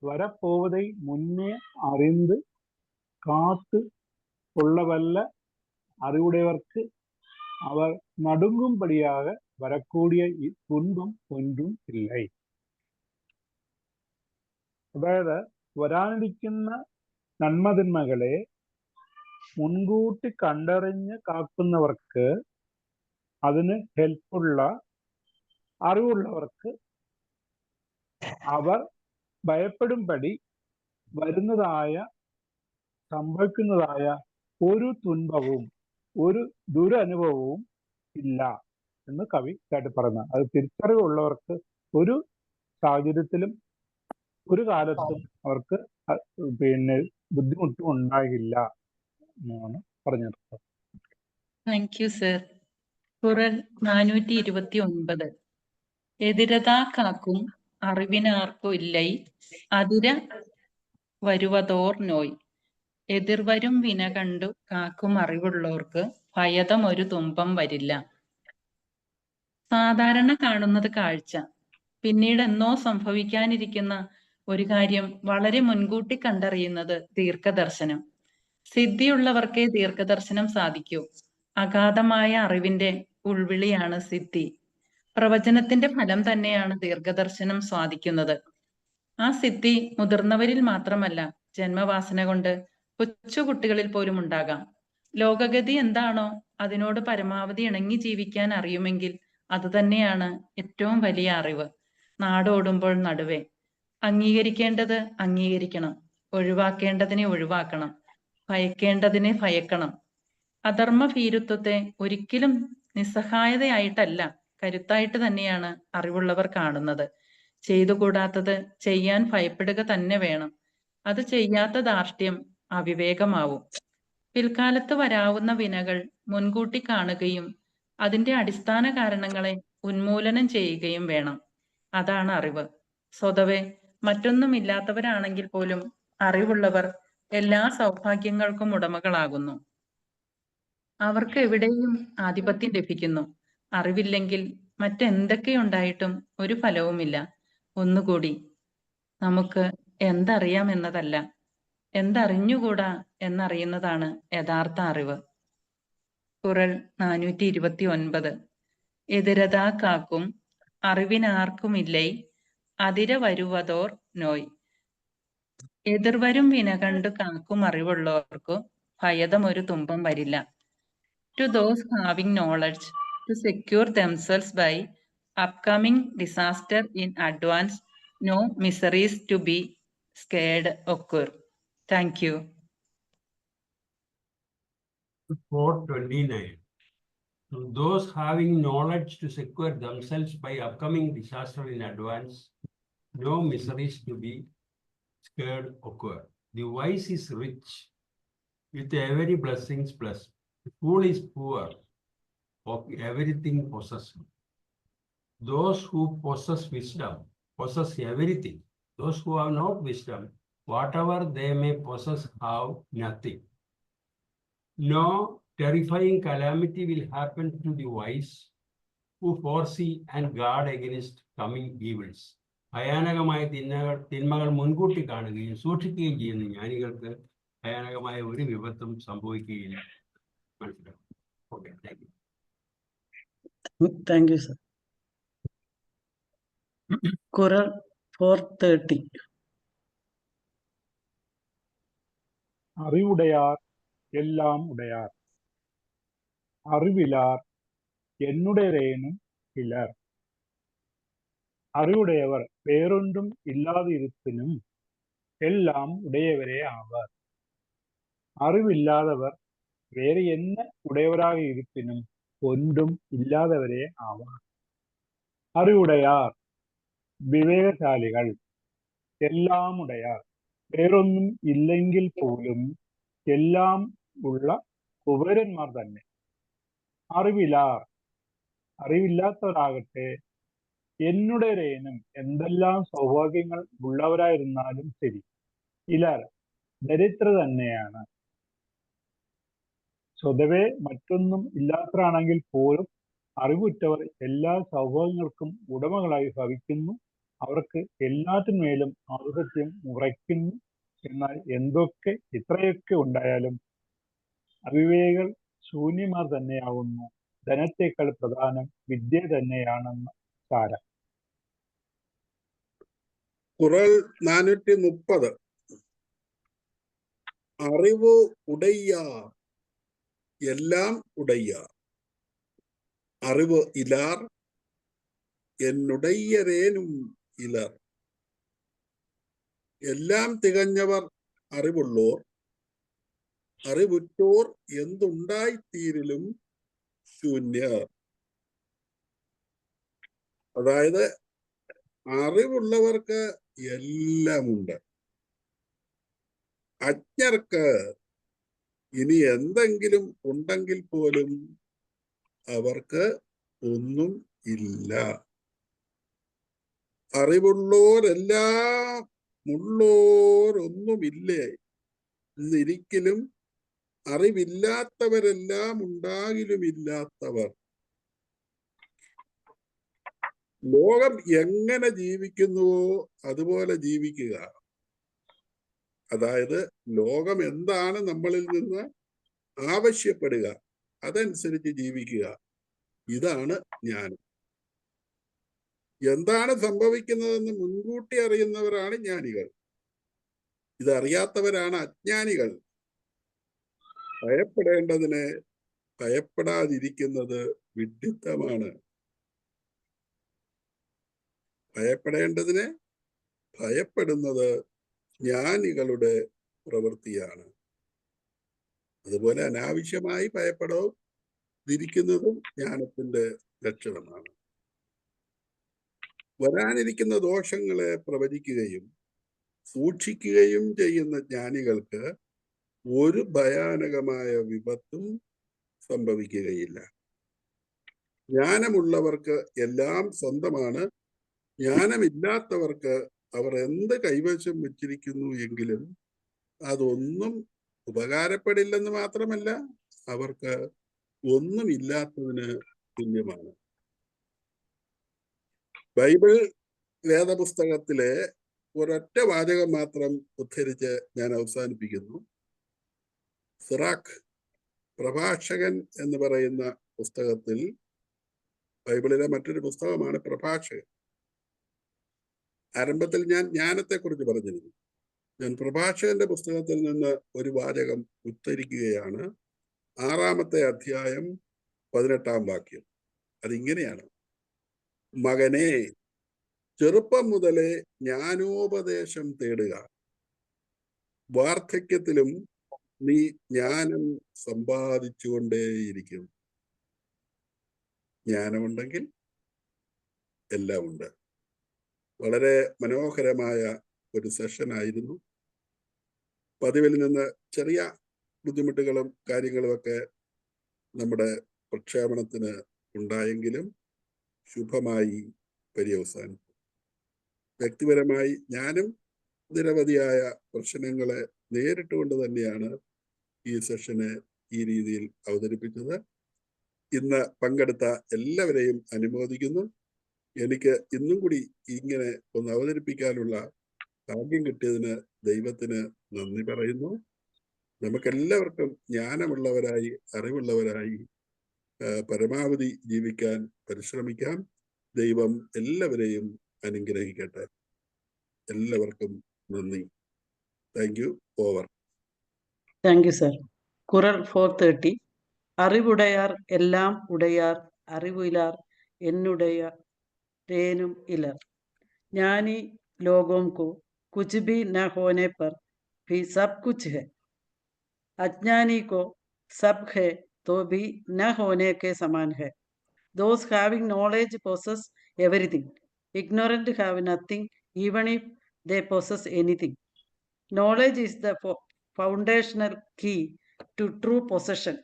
வரப்போவதை முன்னே அறிந்து காத்து கொள்ளவல்ல அறிவுடையவர்க்கு அவர் நடுங்கும்படியாக வரக்கூடிய துன்பം ഒന്നും இல்லை. അതായത് വരാനിരിക്കുന്ന നന്മതിന്മകളെ മുൻകൂട്ടി കണ്ടറിഞ്ഞ് കാക്കുന്നവർക്ക്, അതിന് ഹെൽപ്പുള്ള അറിവുള്ളവർക്ക് അവർ ഭയപ്പെടുംപടി സംഭവിക്കുന്നതായ ഒരു തുன்பവും ഒരു ദുരനുഭവവും ഇല്ല എന്ന് കവി കേട്ട് പറയുന്നത്. അത് തിരിച്ചറിവുള്ളവർക്ക് ഒരു സാഹചര്യത്തിലും ഒരു കാലത്തും അവർക്ക് ബുദ്ധിമുട്ടും ഉണ്ടാകില്ല എന്നാണ് പറഞ്ഞത്. Thank you sir. ഖുറൽ 429. എതിരതാ കാക്കും അറിവിനാർക്കു ഇല്ലൈ അതിര വരുവതോർ നോയ്. എതിർവരും വിന കണ്ടു കാക്കും അറിവുള്ളവർക്ക് ഭയതം ഒരു തുമ്പം വരില്ല. സാധാരണ കാണുന്നത് കാഴ്ച, പിന്നീട് എന്നോ സംഭവിക്കാനിരിക്കുന്ന ഒരു കാര്യം വളരെ മുൻകൂട്ടി കണ്ടറിയുന്നത് ദീർഘദർശനം. സിദ്ധിയുള്ളവർക്കേ ദീർഘദർശനം സാധിക്കൂ. അഗാധമായ അറിവിന്റെ ഉൾവിളിയാണ് സിദ്ധി. പ്രവചനത്തിന്റെ ഫലം തന്നെയാണ് ദീർഘദർശനം സാധിക്കുന്നത്. ആ സിദ്ധി മുതിർന്നവരിൽ മാത്രമല്ല, ജന്മവാസന കൊണ്ട് കൊച്ചുകുട്ടികളിൽ പോലും ഉണ്ടാകാം. ലോകഗതി എന്താണോ അതിനോട് പരമാവധി ഇണങ്ങി ജീവിക്കാൻ അറിയുമെങ്കിൽ അത് തന്നെയാണ് ഏറ്റവും വലിയ അറിവ്. നാടോടുമ്പോൾ നടുവേ. അംഗീകരിക്കേണ്ടത് അംഗീകരിക്കണം, ഒഴിവാക്കേണ്ടതിനെ ഒഴിവാക്കണം, ഭയക്കേണ്ടതിനെ ഭയക്കണം. അധർമ്മ ഭീരുത്വത്തെ ഒരിക്കലും നിസ്സഹായതയായിട്ടല്ല, കരുത്തായിട്ട് തന്നെയാണ് അറിവുള്ളവർ കാണുന്നത്. ചെയ്തുകൂടാത്തത് ചെയ്യാൻ ഭയപ്പെടുക തന്നെ വേണം. അത് ചെയ്യാത്ത ധാർഷ്ട്യം അവിവേകമാവും. പിൽക്കാലത്ത് വരാവുന്ന വിനകൾ മുൻകൂട്ടി കാണുകയും അതിന്റെ അടിസ്ഥാന കാരണങ്ങളെ ഉന്മൂലനം ചെയ്യുകയും വേണം. അതാണ് അറിവ്. സ്വതവേ മറ്റൊന്നുമില്ലാത്തവരാണെങ്കിൽ പോലും അറിവുള്ളവർ എല്ലാ സൗഭാഗ്യങ്ങൾക്കും ഉടമകളാകുന്നു. അവർക്ക് എവിടെയും ആധിപത്യം ലഭിക്കുന്നു. അറിവില്ലെങ്കിൽ മറ്റെന്തൊക്കെയുണ്ടായിട്ടും ഒരു ഫലവുമില്ല. ഒന്നുകൂടി, നമുക്ക് എന്തറിയാം എന്നതല്ല, എന്തറിഞ്ഞുകൂടാ എന്നറിയുന്നതാണ് യഥാർത്ഥ അറിവ്. ഖുറൽ 429. എതിരതാ കാക്കും അറിവിനാർക്കുമില്ലൈ അതിര വരുവതോർ നോയ്. എതിർവരും വിന കണ്ടു കാക്കും അറിവുള്ളവർക്കു ഭയതം ഒരു തുമ്പം വരില്ല. To those having knowledge to secure themselves by upcoming disaster in advance, no miseries to be scared occur. Thank you. 429. To those having knowledge to secure themselves by upcoming disaster in advance, no miseries to be scared occur. The wise is rich with every blessings blessed. The fool is poor of everything possessed. Those who possess wisdom possess everything. Those who have not wisdom, whatever they may possess, have nothing. No terrifying calamity will happen to the wise, who foresee and guard against coming evils. ഭയാനകമായ തിന്മകൾ മുൻകൂട്ടി കാണുകയും സൂക്ഷിക്കുകയും ചെയ്യുന്ന ജ്ഞാനികൾക്ക് ഭയാനകമായ ഒരു വിപത്തും സംഭവിക്കുകയില്ല. മനസ്സിലാവും. Okay, thank U. Thank you, sir. Quran 4:30. അറിവുടയാർ എല്ലാം ഉടയാർ, അറിവിലാർ എന്നുടേരേനും ഇലർ. അറിവുടയവർ വേറൊன்றுം ഇല്ലാതിരുപ്പിനും എല്ലാം ഉടയവരേ ആവാർ. അറിവില്ലാதவர் വേറെ என்ன ഉടയവരാக இருப்பினும் ഒന്നും ഇല്ലാത്തവരേ ആവാർ. അറിവുടയാർ വിവേകശാലികൾ, എല്ലാം ഉടയാർ വേറൊന്നും ഇല്ലെങ്കിൽ പോലും എല്ലാം ഉള്ള കുബേരന്മാർ തന്നെ. അറിവിലാർ അറിവില്ലാത്തവരാകട്ടെ എന്നുടേരേനും എന്തെല്ലാം സൗഭാഗ്യങ്ങൾ ഉള്ളവരായിരുന്നാലും ശരി ഇലർ ദരിദ്ര തന്നെയാണ്. സ്വതവേ മറ്റൊന്നും ഇല്ലാത്തവരാണെങ്കിൽ പോലും അറിവുറ്റവർ എല്ലാ സൗഭാഗ്യങ്ങൾക്കും ഉടമകളായി ഭവിക്കുന്നു. അവർക്ക് എല്ലാറ്റിന്മേലും ആധിപത്യം ഉറയ്ക്കുന്നു. എന്നാൽ ഇത്രയൊക്കെ ഉണ്ടായാലും അവിവേകികൾ ശൂന്യമാർ തന്നെയാവുന്നു. ധനത്തേക്കാൾ പ്രധാനം വിദ്യ തന്നെയാണെന്ന് സാരം. ഖുറാൻ 430. അറിവ് ഉടയ്യാർ എല്ലാം ഉടയ്യാർ, അറിവ് ഇലാർ എന്നുടയ്യരേനും ഇലർ. എല്ലാം തികഞ്ഞവർ അറിവുള്ളോർ, അറിവുറ്റോർ എന്തുണ്ടായിത്തീരിലും ശൂന്യർ. അതായത് അറിവുള്ളവർക്ക് എല്ലാമുണ്ട്, അജ്ഞർക്ക് ഇനി എന്തെങ്കിലും ഉണ്ടെങ്കിൽ പോലും അവർക്ക് ഒന്നും ഇല്ല. അറിവുള്ളോരെല്ലാം ഉള്ളോരൊന്നുമില്ലേ എന്നിരിക്കലും അറിവില്ലാത്തവരെല്ലാം ഉണ്ടാകിലുമില്ലാത്തവർ. ലോകം എങ്ങനെ ജീവിക്കുന്നുവോ അതുപോലെ ജീവിക്കുക. അതായത് ലോകം എന്താണ് നമ്മളിൽ നിന്ന് ആവശ്യപ്പെടുക അതനുസരിച്ച് ജീവിക്കുക. ഇതാണ് ജ്ഞാനം. എന്താണ് സംഭവിക്കുന്നതെന്ന് മുൻകൂട്ടി അറിയുന്നവരാണ് ജ്ഞാനികൾ. ഇതറിയാത്തവരാണ് അജ്ഞാനികൾ. ഭയപ്പെടേണ്ടതിന് ഭയപ്പെടാതിരിക്കുന്നത് വിഡ്ഢിത്തമാണ്. ഭയപ്പെടേണ്ടതിന് ഭയപ്പെടുന്നത് ജ്ഞാനികളുടെ പ്രവൃത്തിയാണ്. അതുപോലെ അനാവശ്യമായി ഭയപ്പെടാതിരിക്കുന്നതും ജ്ഞാനത്തിന്റെ ലക്ഷണമാണ്. വരാനിരിക്കുന്ന ദോഷങ്ങളെ പ്രവചിക്കുകയും സൂക്ഷിക്കുകയും ചെയ്യുന്ന ജ്ഞാനികൾക്ക് ഒരു ഭയാനകമായ വിപത്തും സംഭവിക്കുകയില്ല. ജ്ഞാനമുള്ളവർക്ക് എല്ലാം സ്വന്തമാണ്. ജ്ഞാനമില്ലാത്തവർക്ക് അവർ എന്ത് കൈവശം വെച്ചിരിക്കുന്നു എങ്കിലും അതൊന്നും ഉപകാരപ്പെടില്ലെന്ന് മാത്രമല്ല അവർക്ക് ഒന്നുമില്ലാത്തതിന് തുല്യമാണ്. ബൈബിൾ വേദപുസ്തകത്തിലെ ഒരൊറ്റ വാചകം മാത്രം ഉദ്ധരിച്ച് ഞാൻ അവസാനിപ്പിക്കുന്നു. സിറാഖ് പ്രഭാഷകൻ എന്ന് പറയുന്ന പുസ്തകത്തിൽ, ബൈബിളിലെ മറ്റൊരു പുസ്തകമാണ് പ്രഭാഷകൻ. ആരംഭത്തിൽ ഞാൻ ജ്ഞാനത്തെക്കുറിച്ച് പറഞ്ഞിരുന്നു. ഞാൻ പ്രഭാഷകന്റെ പുസ്തകത്തിൽ നിന്ന് ഒരു വാചകം ഉദ്ധരിക്കുകയാണ്. 6-ാമത്തെ അധ്യായം 18-ാം വാക്യം. അതിങ്ങനെയാണ്: മകനെ, ചെറുപ്പം മുതലേ ജ്ഞാനോപദേശം തേടുക, വാർദ്ധക്യത്തിലും നീ ജ്ഞാനം സമ്പാദിച്ചുകൊണ്ടേയിരിക്കും. ജ്ഞാനമുണ്ടെങ്കിൽ എല്ലാം ഉണ്ട്. വളരെ മനോഹരമായ ഒരു സെഷൻ ആയിരുന്നു. പതിവിൽ നിന്ന് ചെറിയ ബുദ്ധിമുട്ടുകളും കാര്യങ്ങളുമൊക്കെ നമ്മുടെ പ്രക്ഷേപണത്തിന് ഉണ്ടായെങ്കിലും ശുഭമായി പര്യവസാനിച്ചു. വ്യക്തിപരമായി ഞാനും നിരവധിയായ പ്രശ്നങ്ങളെ നേരിട്ടുകൊണ്ട് തന്നെയാണ് ഈ സെഷന് ഈ രീതിയിൽ അവതരിപ്പിച്ചത്. ഇന്ന് പങ്കെടുത്ത എല്ലാവരെയും അനുമോദിക്കുന്നു. എനിക്ക് ഇന്നും കൂടി ഇങ്ങനെ ഒന്ന് അവതരിപ്പിക്കാനുള്ള ഭാഗ്യം കിട്ടിയതിന് ദൈവത്തിന് നന്ദി പറയുന്നു. നമുക്കെല്ലാവർക്കും ജ്ഞാനമുള്ളവരായി, അറിവുള്ളവരായി പരമാവധി ജീവിക്കാൻ പരിശ്രമിക്കാം. ദൈവം എല്ലാവരെയും അനുഗ്രഹിക്കട്ടെ. എല്ലാവർക്കും നന്ദി. Thank you. Over. Thank you, sir. Kural 430. അറിവുടയാർ എല്ലാം ഉടയാർ അറിവിലാർ എന്നുടയ രേനും ഇലർ. ज्ञानी लोगों को कुछ भी न होने पर भी सब कुछ है. अज्ञानी को सब है तो भी न होने के समान है. Those having knowledge possess everything. Ignorant have nothing, even if they possess anything. Knowledge is the foundational key to true possession.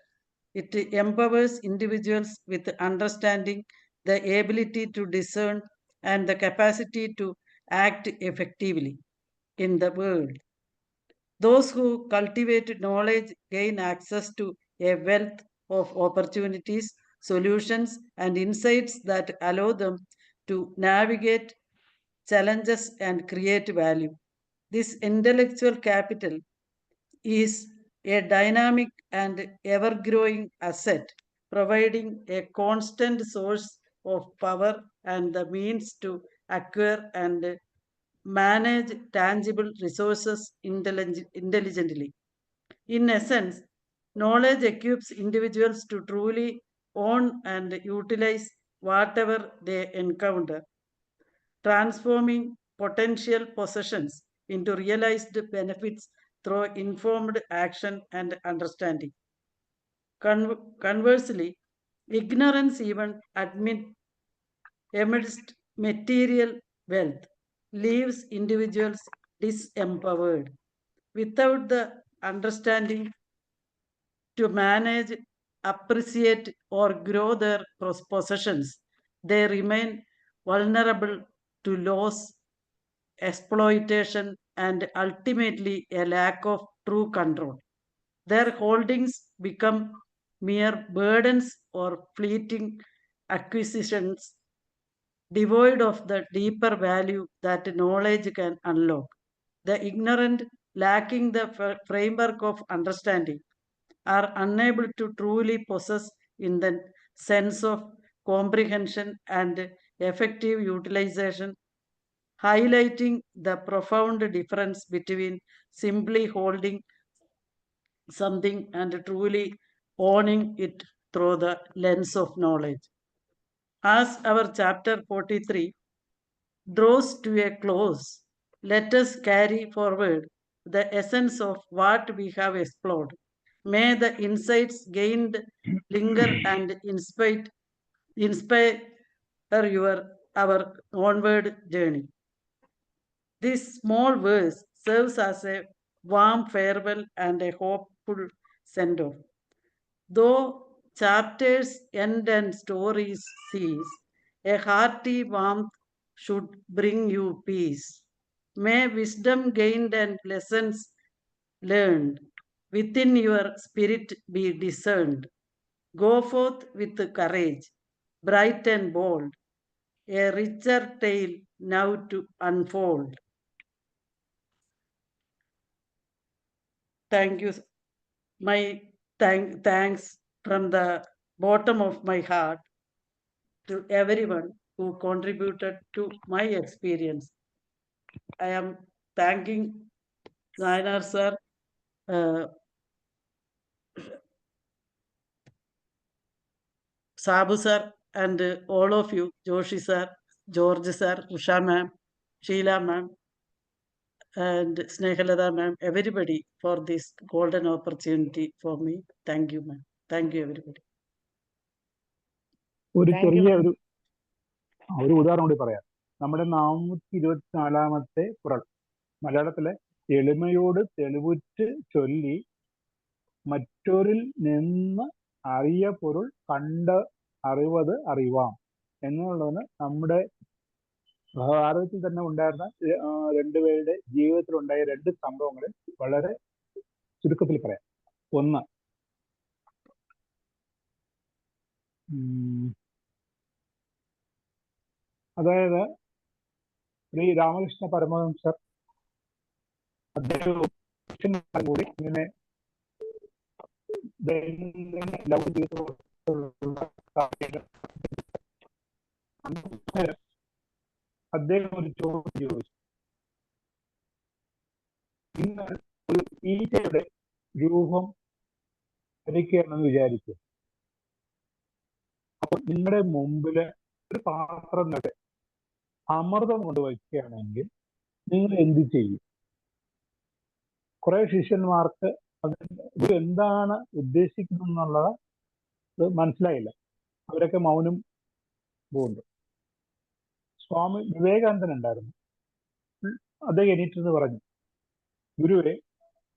It empowers individuals with understanding, the ability to discern, and the capacity to act effectively in the world. Those who cultivate knowledge gain access to a wealth of opportunities, solutions, and insights that allow them to navigate challenges and create value. This intellectual capital is a dynamic and ever-growing asset, providing a constant source of power and the means to acquire and manage tangible resources intelligently. In essence, knowledge equips individuals to truly own and utilize whatever they encounter, transforming potential possessions into realized benefits through informed action and understanding. Conversely, ignorance, even amidst material wealth, leaves individuals disempowered. Without the understanding to manage, appreciate, or grow their possessions, they remain vulnerable to loss, exploitation, and ultimately a lack of true control. Their holdings become mere burdens or fleeting acquisitions, devoid of the deeper value that knowledge can unlock. The ignorant, lacking the framework of understanding, are unable to truly possess in the sense of comprehension and effective utilization, highlighting the profound difference between simply holding something and truly owning it through the lens of knowledge. As our chapter 43 draws to a close, let us carry forward the essence of what we have explored. May the insights gained linger and inspire our onward journey. This small verse serves as a warm farewell and a hopeful send-off. Though chapters end and stories cease, a hearty warmth should bring you peace. May wisdom gained and lessons learned within your spirit be discerned. Go forth with courage, bright and bold, a richer tale now to unfold. Thank you. My thanks from the bottom of my heart to everyone who contributed to my experience. I am thanking Nainar sir, Sabu sir, and all of you, Joshi sir, George sir, Usha ma'am, Sheila ma'am, and Snehalada ma'am, everybody for this golden opportunity for me. Thank you, ma'am. Thank you, everybody. ഒരു Thank you, ചെറിയ ma'am. ഒരു ഉദാഹരണം കൂടി പറയാം. നമ്മുടെ 424 കുറൾ മലയാളത്തിലെ എളിമയോട് തെളിവുറ്റ് ചൊല്ലി മറ്റൊരിൽ നിന്ന് അറിയ പൊരുൾ കണ്ട് അറിവത് അറിവാം എന്നുള്ളതിന് നമ്മുടെ ഭാരതത്തിൽ തന്നെ ഉണ്ടായിരുന്ന രണ്ടുപേരുടെ ജീവിതത്തിലുണ്ടായ 2 സംഭവങ്ങൾ വളരെ ചുരുക്കത്തിൽ പറയാം. ഒന്ന്, അതായത് ശ്രീ രാമകൃഷ്ണ പരമഹംസർ അദ്ദേഹവും ശിഷ്യന്മാരും കൂടി ഇങ്ങനെ അദ്ദേഹം ഒരു ചോദ്യം ചോദിച്ചു. നിങ്ങൾ ഒരു ഈച്ചയുടെ രൂപം ധരിക്കുകയാണെന്ന് വിചാരിച്ചു. അപ്പൊ നിങ്ങളുടെ മുമ്പില് ഒരു പാത്രം അമൃതം കൊണ്ട് വയ്ക്കുകയാണെങ്കിൽ നിങ്ങൾ എന്ത് ചെയ്യും? കുറെ ശിഷ്യന്മാർക്ക് ഇത് എന്താണ് ഉദ്ദേശിക്കുന്നത് എന്നുള്ളത് മനസ്സിലായില്ല. അവരൊക്കെ മൗനം പോകുന്നു. സ്വാമി വിവേകാനന്ദൻ ഉണ്ടായിരുന്നു. അദ്ദേഹം എണീറ്റെന്ന് പറഞ്ഞു, ഗുരുവേ,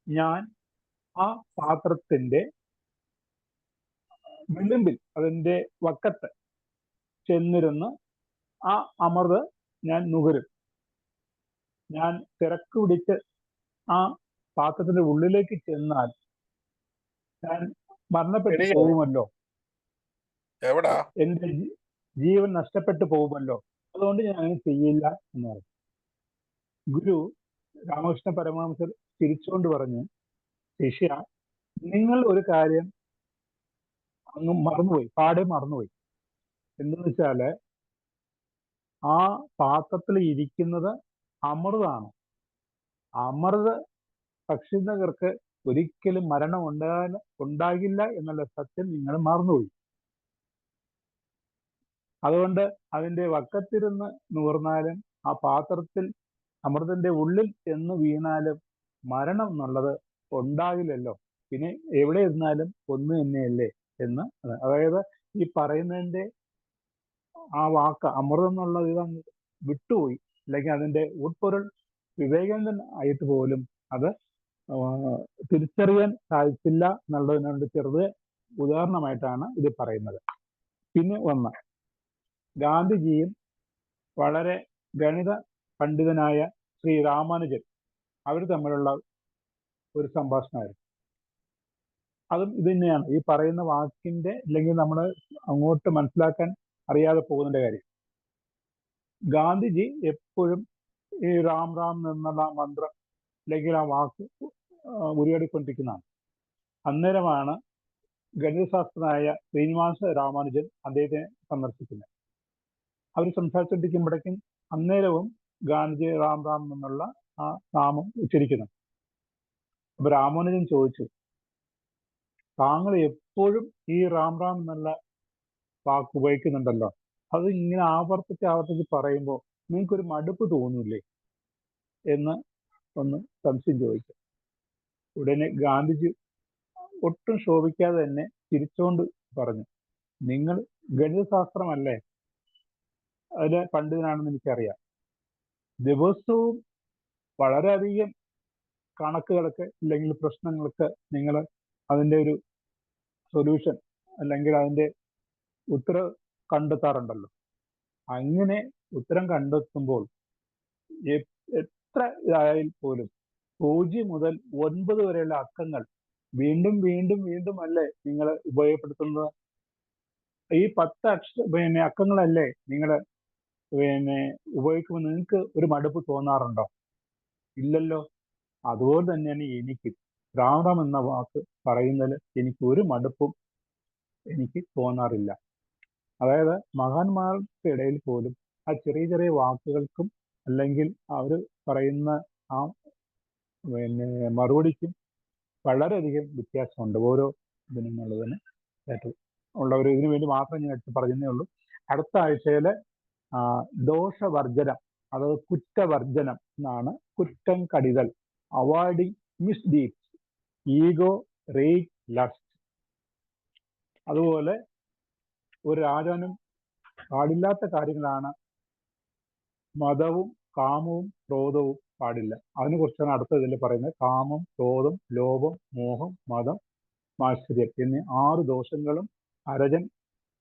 ഞാൻ ആ പാത്രത്തിന്റെ വിളിമ്പിൽ, അതിന്റെ വക്കത്ത് ചെന്നിരുന്ന് ആ അമൃത് ഞാൻ നുകരും. ഞാൻ തിരക്ക് പിടിച്ച് ആ പാത്രത്തിന്റെ ഉള്ളിലേക്ക് ചെന്നാൽ ഞാൻ മരണപ്പെട്ടു പോകുമല്ലോ, എന്റെ ജീവൻ നഷ്ടപ്പെട്ടു പോകുമല്ലോ. അതുകൊണ്ട് ഞാൻ അങ്ങനെ ചെയ്യില്ല എന്ന് പറഞ്ഞു. ഗുരു രാമകൃഷ്ണ പരമഹംസർ ചിരിച്ചുകൊണ്ട് പറഞ്ഞു, ശിഷ്യ, നിങ്ങൾ ഒരു കാര്യം അങ്ങ് മറന്നുപോയി, പാടെ മറന്നുപോയി. എന്തെന്ന് വെച്ചാല് ആ പാത്രത്തിൽ ഇരിക്കുന്നത് അമൃതാണ്. അമൃത് ഭക്ഷിക്കുന്നവർക്ക് ഒരിക്കലും മരണം ഉണ്ടാകില്ല എന്നുള്ള സത്യം നിങ്ങൾ മറന്നുപോയി. അതുകൊണ്ട് അതിന്റെ വക്കത്തിരുന്ന് നുകർന്നാലും ആ പാത്രത്തിൽ അമൃതന്റെ ഉള്ളിൽ ചെന്ന് വീണാലും മരണം എന്നുള്ളത് ഉണ്ടാകില്ലല്ലോ. പിന്നെ എവിടെ ഇരുന്നാലും ഒന്ന് തന്നെയല്ലേ എന്ന്. അതായത് ഈ പറയുന്നതിന്റെ ആ വാക്ക് അമൃതം എന്നുള്ളത് ഇതങ്ങ് വിട്ടുപോയി. അല്ലെങ്കിൽ അതിന്റെ ഉൾപ്പൊരുൾ വിവേകാനന്ദൻ ആയിട്ട് പോലും അത് തിരിച്ചറിയാൻ സാധിച്ചില്ല എന്നുള്ളതിനോട് ചെറുത് ഉദാഹരണമായിട്ടാണ് ഇത് പറയുന്നത്. പിന്നെ ഒന്ന്, ഗാന്ധിജിയും വളരെ ഗണിത പണ്ഡിതനായ ശ്രീ രാമാനുജൻ അവർ തമ്മിലുള്ള ഒരു സംഭാഷണമായിരുന്നു. അതും ഇത് തന്നെയാണ്, ഈ പറയുന്ന വാക്കിന്റെ, അല്ലെങ്കിൽ നമ്മൾ അങ്ങോട്ട് മനസ്സിലാക്കാൻ അറിയാതെ പോകുന്നതിന്റെ കാര്യം. ഗാന്ധിജി എപ്പോഴും ഈ രാം രാം എന്നുള്ള മന്ത്രം അല്ലെങ്കിൽ ആ വാക്ക് ഉരുവാടിക്കൊണ്ടിരിക്കുന്നതാണ്. അന്നേരമാണ് ഗണിതശാസ്ത്രനായ ശ്രീനിവാസ രാമാനുജൻ അദ്ദേഹത്തെ സന്ദർശിക്കുന്നത്. അവർ സംസാരിച്ചുകൊണ്ടിരിക്കുമ്പോഴേക്കും അന്നേരവും ഗാന്ധിജി രാം രാം എന്നുള്ള ആ നാമം ഉച്ചരിക്കുന്നു. അപ്പൊ രാമാനുജൻ ചോദിച്ചു, താങ്കൾ എപ്പോഴും ഈ രാം രാം എന്നുള്ള വാക്ക് ഉപയോഗിക്കുന്നുണ്ടല്ലോ, അത് ഇങ്ങനെ ആവർത്തിച്ച് പറയുമ്പോൾ നിങ്ങൾക്കൊരു മടുപ്പ് തോന്നൂലേ എന്ന് ഒന്ന് സംശയം ചോദിച്ചു. ഉടനെ ഗാന്ധിജി ഒട്ടും ശോഭിക്കാതെ തന്നെ ചിരിച്ചുകൊണ്ട് പറഞ്ഞു, നിങ്ങൾ ഗണിതശാസ്ത്രമല്ലേ, അതിലെ പണ്ഡിതനാണെന്ന് എനിക്കറിയാം. ദിവസവും വളരെയധികം കണക്കുകൾക്ക് അല്ലെങ്കിൽ പ്രശ്നങ്ങൾക്ക് നിങ്ങൾ അതിൻ്റെ ഒരു സൊല്യൂഷൻ അല്ലെങ്കിൽ അതിൻ്റെ ഉത്തരം കണ്ടെത്താറുണ്ടല്ലോ. അങ്ങനെ ഉത്തരം കണ്ടെത്തുമ്പോൾ എത്ര ഇതായാൽ പോലും 0 മുതൽ 9 വരെയുള്ള അക്കങ്ങൾ വീണ്ടും വീണ്ടും വീണ്ടും അല്ലേ നിങ്ങൾ ഉപയോഗപ്പെടുത്തുന്നത്? ഈ 10 അക്കങ്ങളല്ലേ നിങ്ങൾ ഉപയോഗിക്കുമ്പോൾ നിങ്ങൾക്ക് ഒരു മടുപ്പ് തോന്നാറുണ്ടോ? ഇല്ലല്ലോ. അതുപോലെ തന്നെയാണ് എനിക്ക് രാം എന്ന വാക്ക് പറയുന്നതിൽ എനിക്ക് ഒരു മടുപ്പും എനിക്ക് തോന്നാറില്ല. അതായത് മഹാന്മാർക്ക് ഇടയിൽ പോലും ആ ചെറിയ ചെറിയ വാക്കുകൾക്കും അല്ലെങ്കിൽ അവർ പറയുന്ന ആ മറുപടിക്കും വളരെയധികം വ്യത്യാസമുണ്ട്. ഓരോ ഇതിനുള്ളതിന് ഉള്ള ഒരു ഇതിനു വേണ്ടി മാത്രം ഞാൻ എടുത്ത് പറഞ്ഞതേ ഉള്ളൂ. അടുത്ത ആഴ്ചയില് ദോഷവർജനം, അതായത് കുറ്റവർജനം എന്നാണ്. കുറ്റം കടിതൽ, അവോയ്ഡിങ് മിസ്ഡീഡ്സ്, ഈഗോ, റേജ്, ലസ്റ്റ്. അതുപോലെ ഒരു രാജാനും പാടില്ലാത്ത കാര്യങ്ങളാണ് മതവും കാമവും ക്രോധവും പാടില്ല. അതിനെക്കുറിച്ചാണ് അടുത്ത ഇതിൽ പറയുന്നത്. കാമം, ക്രോധം, ലോഭം, മോഹം, മതം, മാത്സര്യം എന്നീ 6 ദോഷങ്ങളും അരജൻ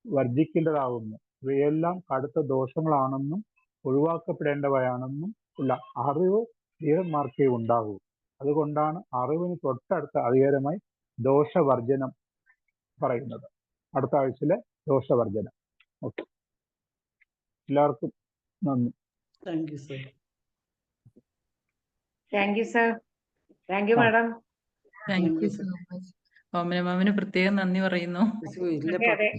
വർജിക്കേണ്ടതാകുന്നു. ഇവയെല്ലാം കടുത്ത ദോഷങ്ങളാണെന്നും ഒഴിവാക്കപ്പെടേണ്ടവയാണെന്നും ഉള്ള അറിവ് ധീരന്മാർക്കേ ഉണ്ടാകൂ. അതുകൊണ്ടാണ് അറിവിന് തൊട്ടടുത്ത അധികാരമായി ദോഷവർജനം പറയുന്നത്. അടുത്ത ആഴ്ചയിലെ ദോഷവർജനം. ഓക്കെ, എല്ലാവർക്കും നന്ദി. Thank you sir. Thank you sir. Thank you madam. Thank you so much. Omana മാമിന് പ്രത്യേകം നന്ദി പറയുന്നു. ഇല്ലപ്പോ അതെ.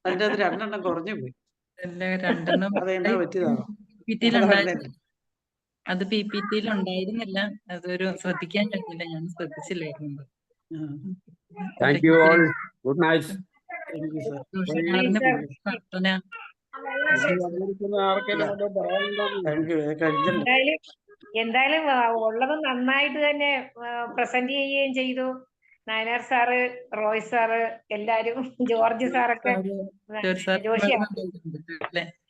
അതിന്റെ അത് 2 കുറഞ്ഞു പോയി. എല്ലാ 2 അതെന്താ പറ്റിയതാണോ? PPT-യിൽ ഉണ്ടായിരുന്നു. അത് PPT-യിൽ ഉണ്ടായിരുന്നില്ല. അതൊരു ശ്രദ്ധിക്കാൻ കഴിഞ്ഞില്ല. ഞാൻ ശ്രദ്ധിച്ചില്ലായിരുന്നു. Thank you all. Good night. Thank you sir. ദോഷകാരന് പ്രാർത്ഥന. ആർക്കെങ്കിലും വല്ലതും പറയാനുണ്ടോ? Thank you. കഴിഞ്ഞല്ലോ. എന്തായാലും ഉള്ളത് നന്നായിട്ട് തന്നെ പ്രസന്റ് ചെയ്യുകയും ചെയ്തു. നയനാർ സാറ്, റോയ് സാറ്, എല്ലാരും, ജോർജ് സാറൊക്കെ, ജോഷി,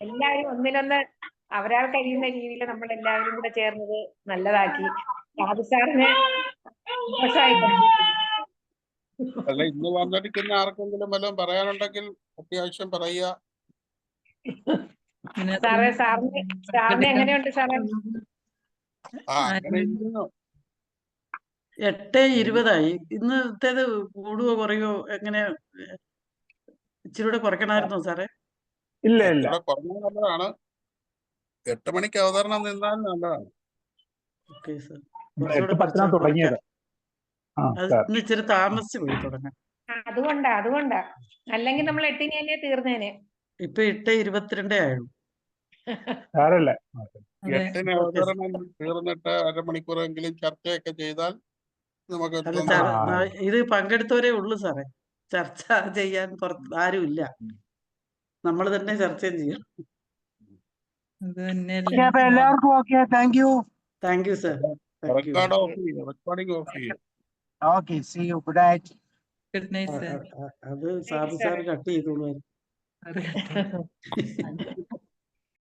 എല്ലാവരും ഒന്നിനൊന്ന് അവരാൾ കഴിയുന്ന രീതിയിൽ നമ്മൾ എല്ലാവരും കൂടെ ചേർന്നത് നല്ലതാക്കി. സാബു സാറിന് അല്ല, ഇന്ന് വന്നിരിക്കുന്ന ആർക്കെങ്കിലും വല്ലതും പറയാനുണ്ടെങ്കിൽ അത്യാവശ്യം പറയുക. സാറിന് എങ്ങനെയുണ്ട് സാറേ? അങ്ങനെ ഇരിക്കുന്നു. 8:20 ഇന്നത്തേത് കൂടുവോ കുറയോ? എങ്ങനെ ഇച്ചിരൂടെ കുറയ്ക്കണമായിരുന്നോ സാറേ? ഇല്ല ഇവിടെ കുറഞ്ഞത് നല്ലതാണ്. 8 മണിക്ക് അവതരണം നിന്നാൽ നല്ലതാണ്. Okay sir. 8:10 തുടങ്ങിയത്. ഇന്ന് ഇച്ചിരി താമസിച്ചു പോയി തുടങ്ങാൻ. അതുകൊണ്ടാ അല്ലെങ്കിൽ നമ്മൾ 8-ന് തന്നെ തീർന്നേനെ. ഇപ്പൊ 8:22 ആയുള്ളൂ. സാരല്ലേ, 8-ന് അവതരണം തീർന്നിട്ട് അരമണിക്കൂറെങ്കിലും ചർച്ചയൊക്കെ ചെയ്താൽ നമുക്ക് ഇത് പങ്കെടുത്തവരേ ഉള്ളൂ സാറേ. ചർച്ച ചെയ്യാൻ ആരും ഇല്ല. നമ്മൾ തന്നെ ചർച്ചയും ചെയ്യണം. എല്ലാവർക്കും okay. Thank you. Thank you sir. Recording off ചെയ്യും. Okay, see you. Good night. Good night sir. അത് സാബു സാർ കട്ട് ചെയ്തോളൂ.